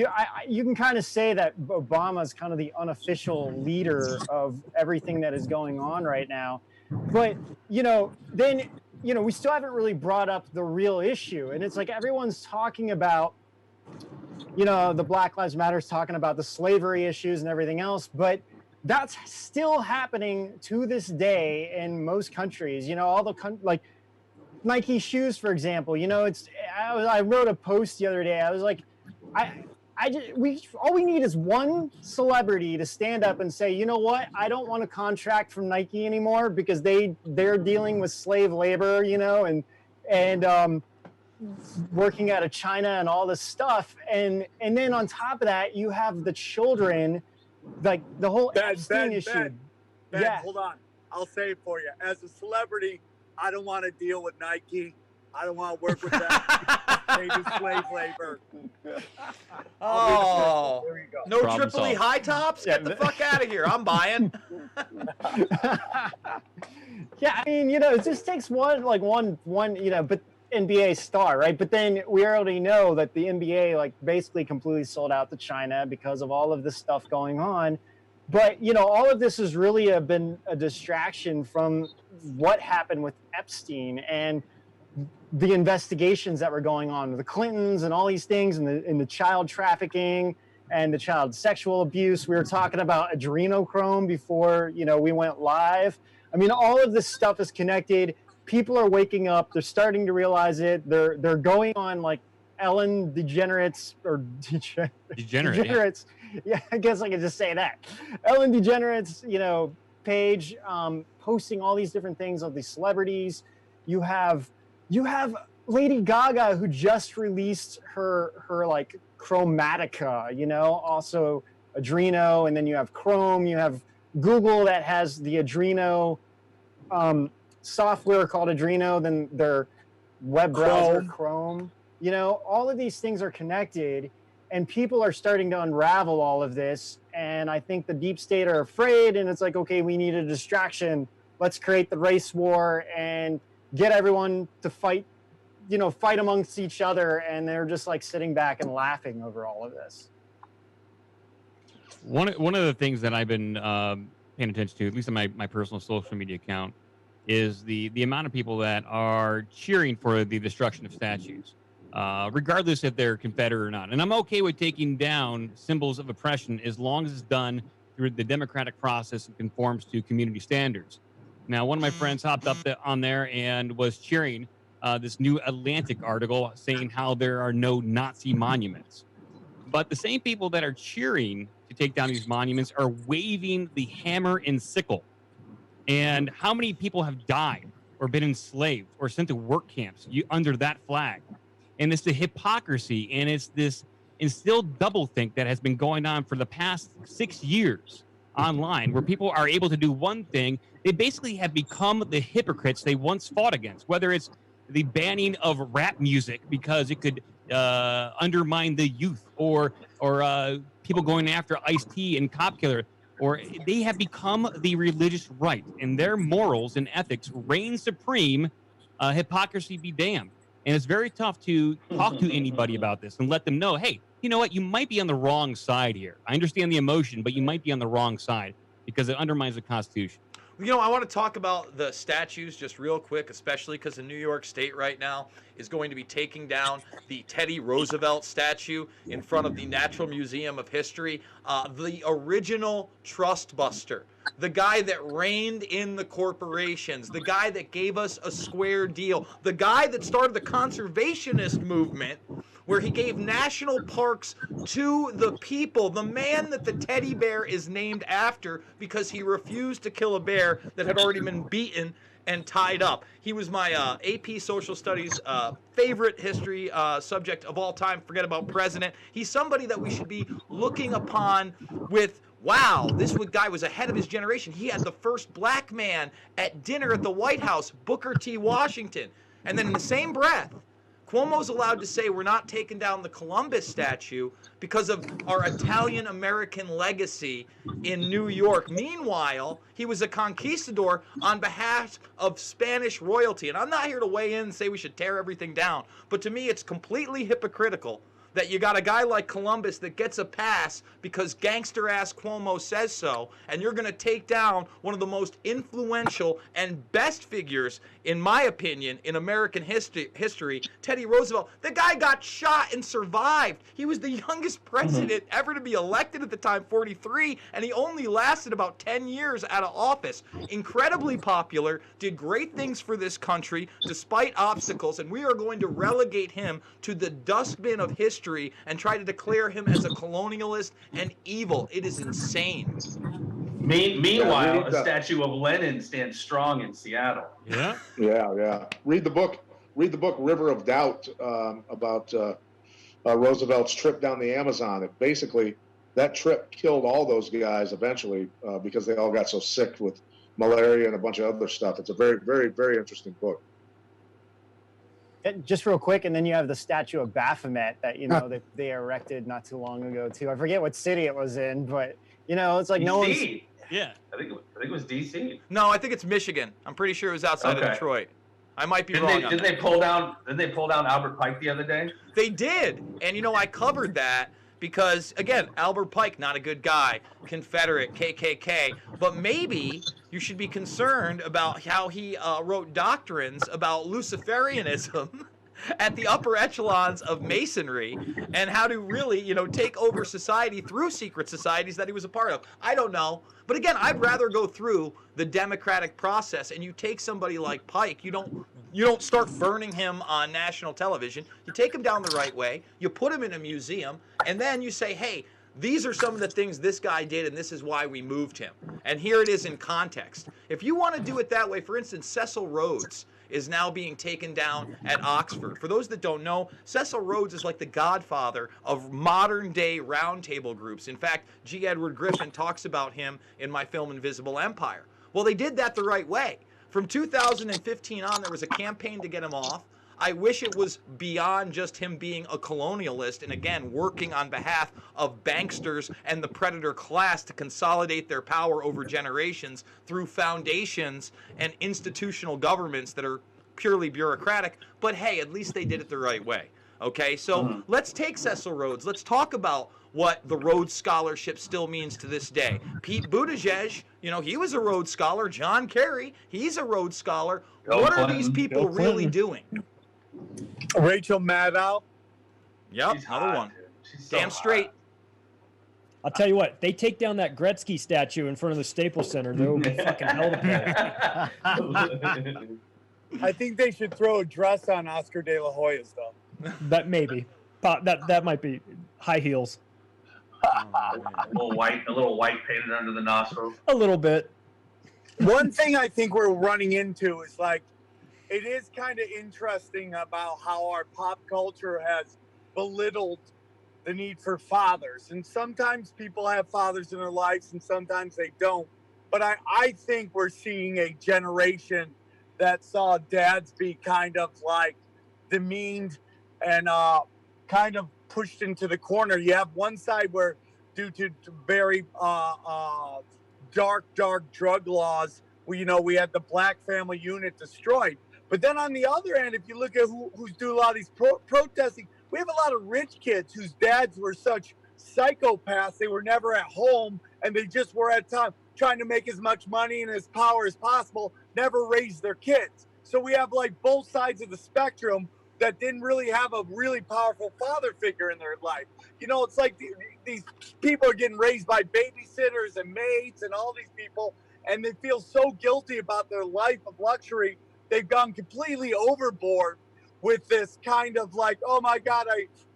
you can kind of say that Obama is kind of the unofficial leader of everything that is going on right now. But, you know, then, you know, we still haven't really brought up the real issue. And it's like everyone's talking about, you know, the Black Lives Matter is talking about the slavery issues and everything else, but that's still happening to this day in most countries. You know, all the like Nike shoes, for example. You know, I wrote a post the other day. I was like, all we need is one celebrity to stand up and say, you know what, I don't want a contract from Nike anymore, because they're dealing with slave labor, you know, and working out of China and all this stuff. And then on top of that, you have the children like the whole Epstein issue. Ben, hold on. I'll say it for you. As a celebrity, I don't want to deal with Nike. I don't want to work with them. They do slave labor. Oh, there you go. No Problem Tripoli solved. high tops? Get the fuck out of here. I'm buying. Yeah, I mean, it just takes one, but NBA star, right? But then we already know that the NBA, basically completely sold out to China because of all of this stuff going on. But, all of this has really been a distraction from what happened with Epstein and the investigations that were going on with the Clintons and all these things, and the child trafficking and the child sexual abuse. We were talking about adrenochrome before, we went live. I mean, all of this stuff is connected. People are waking up. They're starting to realize it. They're going on Ellen DeGeneres or Degenerates. Yeah, I guess I could just say that. Ellen DeGeneres, page, posting all these different things of these celebrities. You have Lady Gaga, who just released her Chromatica, also Adreno, and then you have Chrome. You have Google that has the Adreno software called Adreno, then their web browser Chrome. All of these things are connected, and people are starting to unravel all of this. And I think the deep state are afraid, and it's like, okay, we need a distraction. Let's create the race war and get everyone to fight amongst each other. And they're just sitting back and laughing over all of this. One of the things that I've been paying attention to, at least on my personal social media account, is the amount of people that are cheering for the destruction of statues, regardless if they're Confederate or not. And I'm okay with taking down symbols of oppression as long as it's done through the democratic process and conforms to community standards. Now, one of my friends hopped up on there and was cheering this New Atlantic article saying how there are no Nazi monuments. But the same people that are cheering to take down these monuments are waving the hammer and sickle. And how many people have died or been enslaved or sent to work camps under that flag? And it's the hypocrisy, and it's this instilled doublethink that has been going on for the past 6 years online, where people are able to do one thing. They basically have become the hypocrites they once fought against, whether it's the banning of rap music because it could undermine the youth, or people going after Ice-T and Cop Killer, or they have become the religious right, and their morals and ethics reign supreme. Hypocrisy be damned. And it's very tough to talk to anybody about this and let them know, hey, you know what, you might be on the wrong side here. I understand the emotion, but you might be on the wrong side because it undermines the Constitution. I want to talk about the statues just real quick, especially because the New York State right now is going to be taking down the Teddy Roosevelt statue in front of the Natural Museum of History. The original trust buster, the guy that reined in the corporations, the guy that gave us a square deal, the guy that started the conservationist movement, where he gave national parks to the people, the man that the teddy bear is named after because he refused to kill a bear that had already been beaten and tied up. He was my AP Social Studies favorite history subject of all time. Forget about president. He's somebody that we should be looking upon with, wow, this guy was ahead of his generation. He had the first black man at dinner at the White House, Booker T. Washington. And then in the same breath, Cuomo's allowed to say we're not taking down the Columbus statue because of our Italian-American legacy in New York. Meanwhile, he was a conquistador on behalf of Spanish royalty. And I'm not here to weigh in and say we should tear everything down. But to me, it's completely hypocritical that you got a guy like Columbus that gets a pass because gangster-ass Cuomo says so, and you're going to take down one of the most influential and best figures, in my opinion, in American history, Teddy Roosevelt. The guy got shot and survived. He was the youngest president ever to be elected at the time, 43, and he only lasted about 10 years out of office. Incredibly popular, did great things for this country despite obstacles, and we are going to relegate him to the dustbin of history and try to declare him as a colonialist and evil. It is insane. Meanwhile, a statue of Lenin stands strong in Seattle. Yeah. Yeah. Read the book River of Doubt, about Roosevelt's trip down the Amazon. It basically that trip killed all those guys eventually because they all got so sick with malaria and a bunch of other stuff. It's a very, very, very interesting book. And just real quick, and then you have the statue of Baphomet that they erected not too long ago too. I forget what city it was in, but it's like no one's. Yeah, I think it was DC. No, I think it's Michigan. I'm pretty sure it was outside of Detroit. I might be wrong. Did they pull down Albert Pike the other day? They did, and I covered that because again, Albert Pike, not a good guy, Confederate, KKK, but maybe you should be concerned about how he wrote doctrines about Luciferianism at the upper echelons of Masonry and how to really, take over society through secret societies that he was a part of. I don't know. But again, I'd rather go through the democratic process, and you take somebody like Pike, you don't start burning him on national television. You take him down the right way, you put him in a museum, and then you say, hey, these are some of the things this guy did, and this is why we moved him. And here it is in context. If you want to do it that way, for instance, Cecil Rhodes is now being taken down at Oxford. For those that don't know, Cecil Rhodes is like the godfather of modern-day roundtable groups. In fact, G. Edward Griffin talks about him in my film Invisible Empire. Well, they did that the right way. From 2015 on, there was a campaign to get him off. I wish it was beyond just him being a colonialist and, again, working on behalf of banksters and the predator class to consolidate their power over generations through foundations and institutional governments that are purely bureaucratic. But, hey, at least they did it the right way. Okay, so let's take Cecil Rhodes. Let's talk about what the Rhodes Scholarship still means to this day. Pete Buttigieg, he was a Rhodes Scholar. John Kerry, he's a Rhodes Scholar. What are these people really doing? Rachel Maddow. Yep, another one. Damn straight. I'll tell you what, they take down that Gretzky statue in front of the Staples Center, there will be fucking hell to pay. I think they should throw a dress on Oscar De La Hoya's, though. That maybe. That might be high heels. A little white painted under the nostrils. A little bit. One thing I think we're running into is it is kind of interesting about how our pop culture has belittled the need for fathers. And sometimes people have fathers in their lives and sometimes they don't. But I think we're seeing a generation that saw dads be kind of demeaned and kind of pushed into the corner. You have one side where, due to very dark drug laws, we had the Black family unit destroyed. But then on the other end, if you look at who's doing a lot of these protesting, we have a lot of rich kids whose dads were such psychopaths. They were never at home, and they just were at time trying to make as much money and as power as possible, never raised their kids. So we have both sides of the spectrum that didn't really have a really powerful father figure in their life. It's like these people are getting raised by babysitters and maids and all these people, and they feel so guilty about their life of luxury. They've gone completely overboard with this kind of oh my God,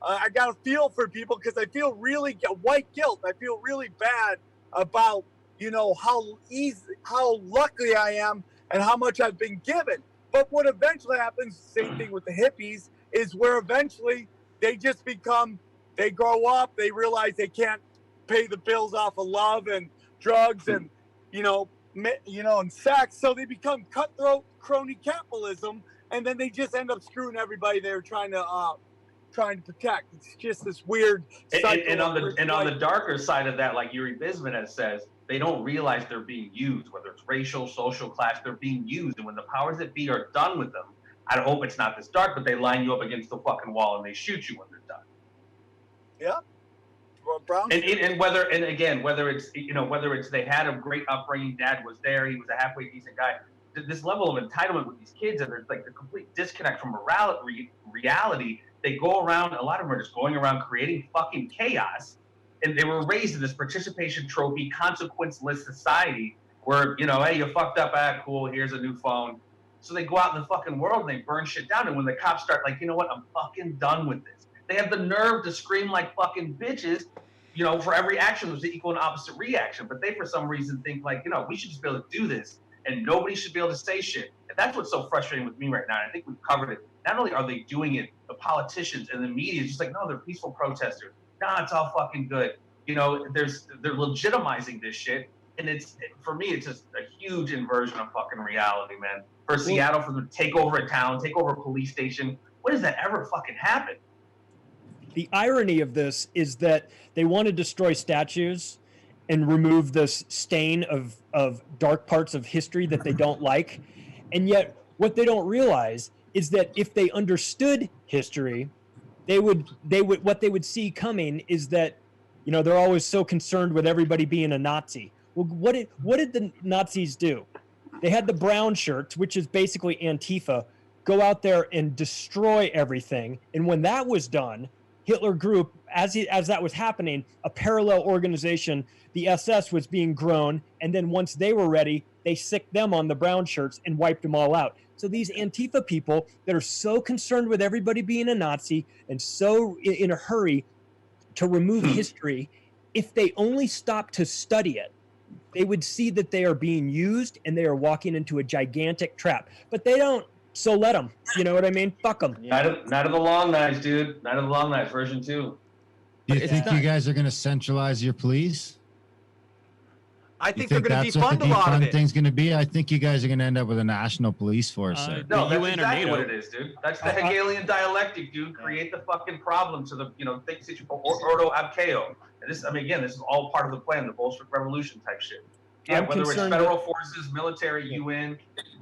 I got to feel for people because I feel really white guilt. I feel really bad about, how lucky I am and how much I've been given. But what eventually happens, same thing with the hippies, is where eventually they just they grow up, they realize they can't pay the bills off of love and drugs and, and sex. So they become cutthroat crony capitalism, and then they just end up screwing everybody they're trying to protect. It's just this weird cycle. And on the darker side of that, like Yuri Bismuth says, they don't realize they're being used, whether it's racial, social class, they're being used. And when the powers that be are done with them, I hope it's not this dark, but they line you up against the fucking wall and they shoot you when they're done. Yeah. Well, Brown. Whether it's they had a great upbringing, dad was there, he was a halfway decent guy. This level of entitlement with these kids, and there's the complete disconnect from reality. They go around, a lot of them are just going around creating fucking chaos. And they were raised in this participation trophy, consequence-less society where, hey, you fucked up, cool, here's a new phone. So they go out in the fucking world and they burn shit down. And when the cops start you know what, I'm fucking done with this. They have the nerve to scream like fucking bitches, for every action there's an equal and opposite reaction. But they, for some reason, think we should just be able to do this and nobody should be able to say shit. And that's what's so frustrating with me right now. And I think we've covered it. Not only are they doing it, the politicians and the media is just no, they're peaceful protesters. Nah, it's all fucking good. You know, they're legitimizing this shit, and for me, it's just a huge inversion of fucking reality, man. For Seattle, for them to take over a town, take over a police station, when does that ever fucking happen? The irony of this is that they want to destroy statues and remove this stain of dark parts of history that they don't like. And yet what they don't realize is that if they understood history, what they would see coming is that, you know, they're always so concerned with everybody being a Nazi. Well, what did the Nazis do? They had the brown shirts, which is basically Antifa, go out there and destroy everything. And when that was done, Hitler grew, as that was happening, a parallel organization, the SS, was being grown, and then once they were ready, they sicked them on the brown shirts and wiped them all out. So these Antifa people that are so concerned with everybody being a Nazi and so in a hurry to remove history, if they only stop to study it, they would see that they are being used and they are walking into a gigantic trap. But they don't. So let them. You know what I mean? Fuck them. Night of the Long Knives, dude. Night of the Long Knives, version 2. Do you think you guys are going to centralize your police? I think they're going to defund a lot of it. Thing's going to be. I think you guys are going to end up with a national police force. No, that's exactly what it is, dude. That's the Hegelian dialectic, dude. Create the fucking problem to the, think ordo ab chaos. And this, I mean, again, this is all part of the plan, the Bolshevik Revolution type shit. Yeah, whether it's federal forces, military, UN.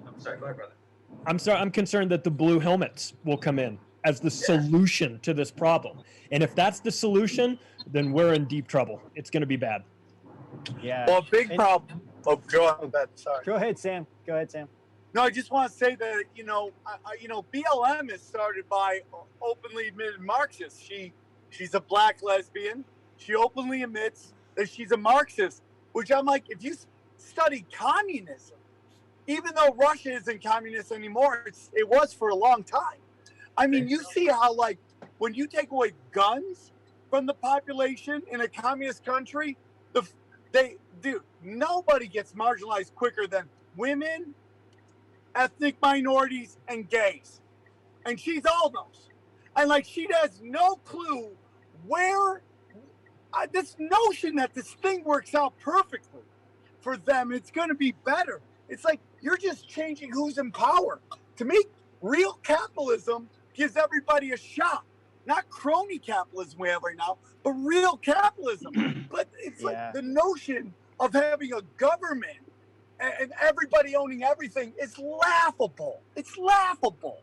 I'm sorry, go ahead, brother. I'm concerned that the blue helmets will come in as the solution to this problem. And if that's the solution, then we're in deep trouble. It's going to be bad. Yeah. Well, a big problem. Oh, go ahead. Sorry. Go ahead, Sam. No, I just want to say that, BLM is started by openly admitted Marxists. She's a black lesbian. She openly admits that she's a Marxist, which I'm like, if you study communism, even though Russia isn't communist anymore, it was for a long time. I mean, you see how, like, when you take away guns from the population in a communist country, nobody gets marginalized quicker than women, ethnic minorities, and gays. And she's all those. And, like, she has no clue where this notion that this thing works out perfectly for them, it's going to be better. It's like you're just changing who's in power. To me, real capitalism gives everybody a shot. Not crony capitalism we have right now, but real capitalism. But it's like the notion of having a government and everybody owning everything is laughable. It's laughable.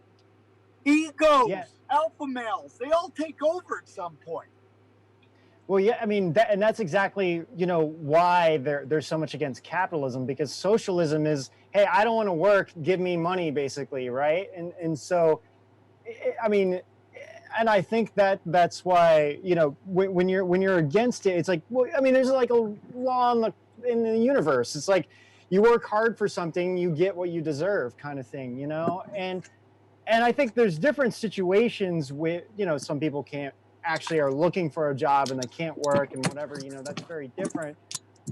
Egos, alpha males, they all take over at some point. Well, yeah, I mean, and that's exactly, why there's so much against capitalism, because socialism is, hey, I don't want to work, give me money, basically, right? And so, I mean, and I think that's why, when you're against it, it's like, well, I mean, there's like a law in the universe. It's like you work hard for something, you get what you deserve, kind of thing, And I think there's different situations with, some people actually are looking for a job and they can't work and whatever, that's very different.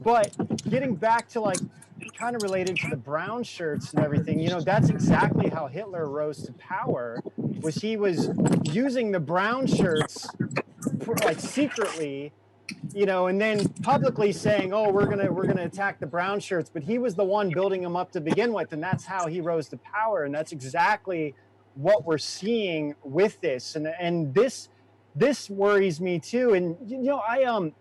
But getting back to, like, kind of related to the brown shirts and everything, that's exactly how Hitler rose to power. Was he was using the brown shirts like secretly, and then publicly saying, oh, we're gonna attack the brown shirts, but he was the one building them up to begin with, and that's how he rose to power. And that's exactly what we're seeing with this, and this worries me too. And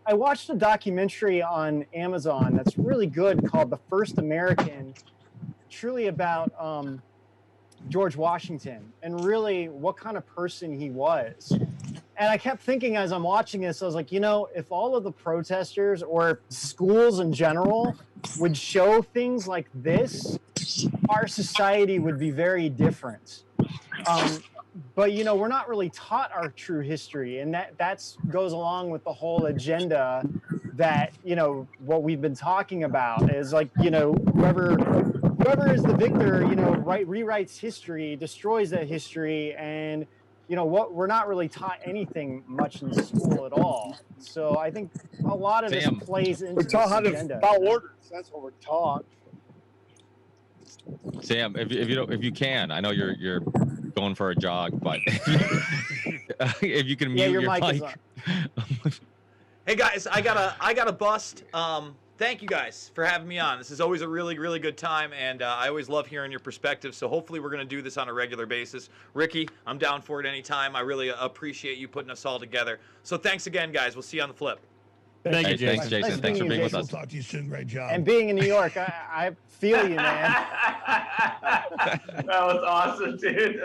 I watched a documentary on Amazon that's really good called The First American, truly about George Washington and really what kind of person he was. And I kept thinking as I'm watching this, I was like, if all of the protesters or schools in general would show things like this, our society would be very different. But, we're not really taught our true history. And that goes along with the whole agenda that, what we've been talking about is like, whoever is the victor, rewrites history, destroys that history. And, we're not really taught anything much in school at all. So I think a lot of this plays into this agenda. We're taught how to orders. That's what we're taught. Sam, if you can, I know you're going for a jog, but if you can mute your mic. Hey guys, I gotta bust. Thank you guys for having me on. This is always a really, really good time, and I always love hearing your perspective. So hopefully we're going to do this on a regular basis. Ricky, I'm down for it anytime. I really appreciate you putting us all together. So thanks again, guys. We'll see you on the flip. Thank you, Jason. Thanks, Jason. Nice Thanks for being with Jason. us. We'll talk to you soon. Great job. And being in New York, I feel you, man. That was awesome, dude.